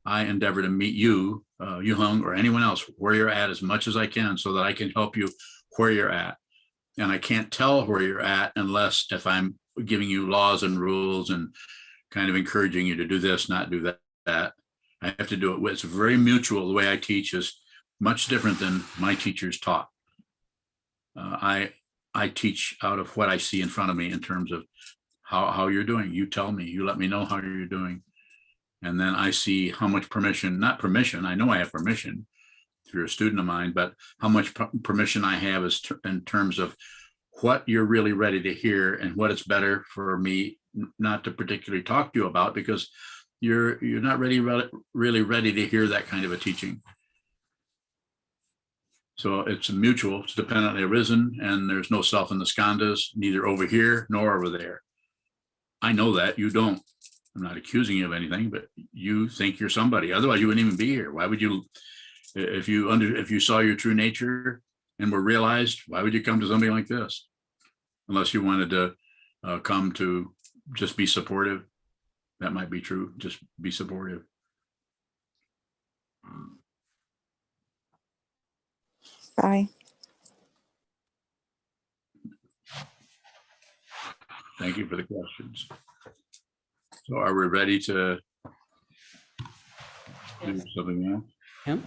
S1: I endeavor to meet you, Yuhong, or anyone else where you're at as much as I can, so that I can help you where you're at. And I can't tell where you're at unless if I'm giving you laws and rules and kind of encouraging you to do this, not do that. I have to do it. It's very mutual. The way I teach is much different than my teachers taught. I teach out of what I see in front of me in terms of how you're doing. You tell me, you let me know how you're doing. And then I see how much not permission, I know I have permission if you're a student of mine, but how much permission I have is in terms of what you're really ready to hear and what it's better for me not to particularly talk to you about, because you're not really ready to hear that kind of a teaching. So it's mutual, it's dependently arisen, and there's no self in the skandhas, neither over here nor over there. I know that, you don't. I'm not accusing you of anything, but you think you're somebody. Otherwise, you wouldn't even be here. Why would you, if you saw your true nature and were realized, why would you come to something like this? Unless you wanted to come to just be supportive. That might be true. Just be supportive.
S8: Bye.
S1: Thank you for the questions. So are we ready to do something else?
S11: Yeah.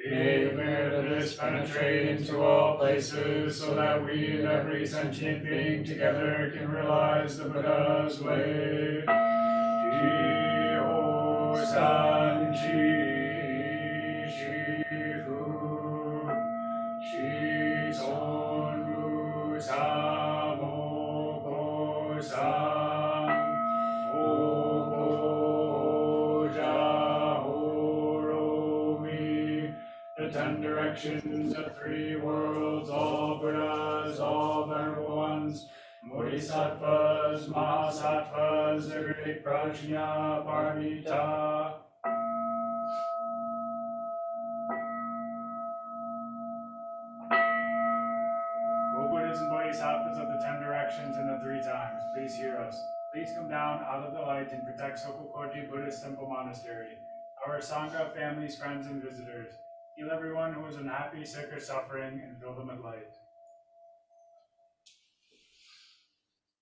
S12: May the merit of this penetrate into all places, so that we and every sentient being together can realize the Buddha's way. Ji-ho san chi, shi-fu, shi-son ru sa mo ko san, ho ja ho ro mi. The 10 directions, the 3 worlds, all Buddhas, all venerable ones, Bodhisattvas, Mahasattvas, the great Prajna Paramita. O Buddhas and Bodhisattvas of the 10 directions and the 3 times, please hear us. Please come down out of the light and protect Sokokoji Buddhist Temple Monastery, our Sangha, families, friends, and visitors. Heal everyone who is unhappy, sick, or suffering, and fill them with light.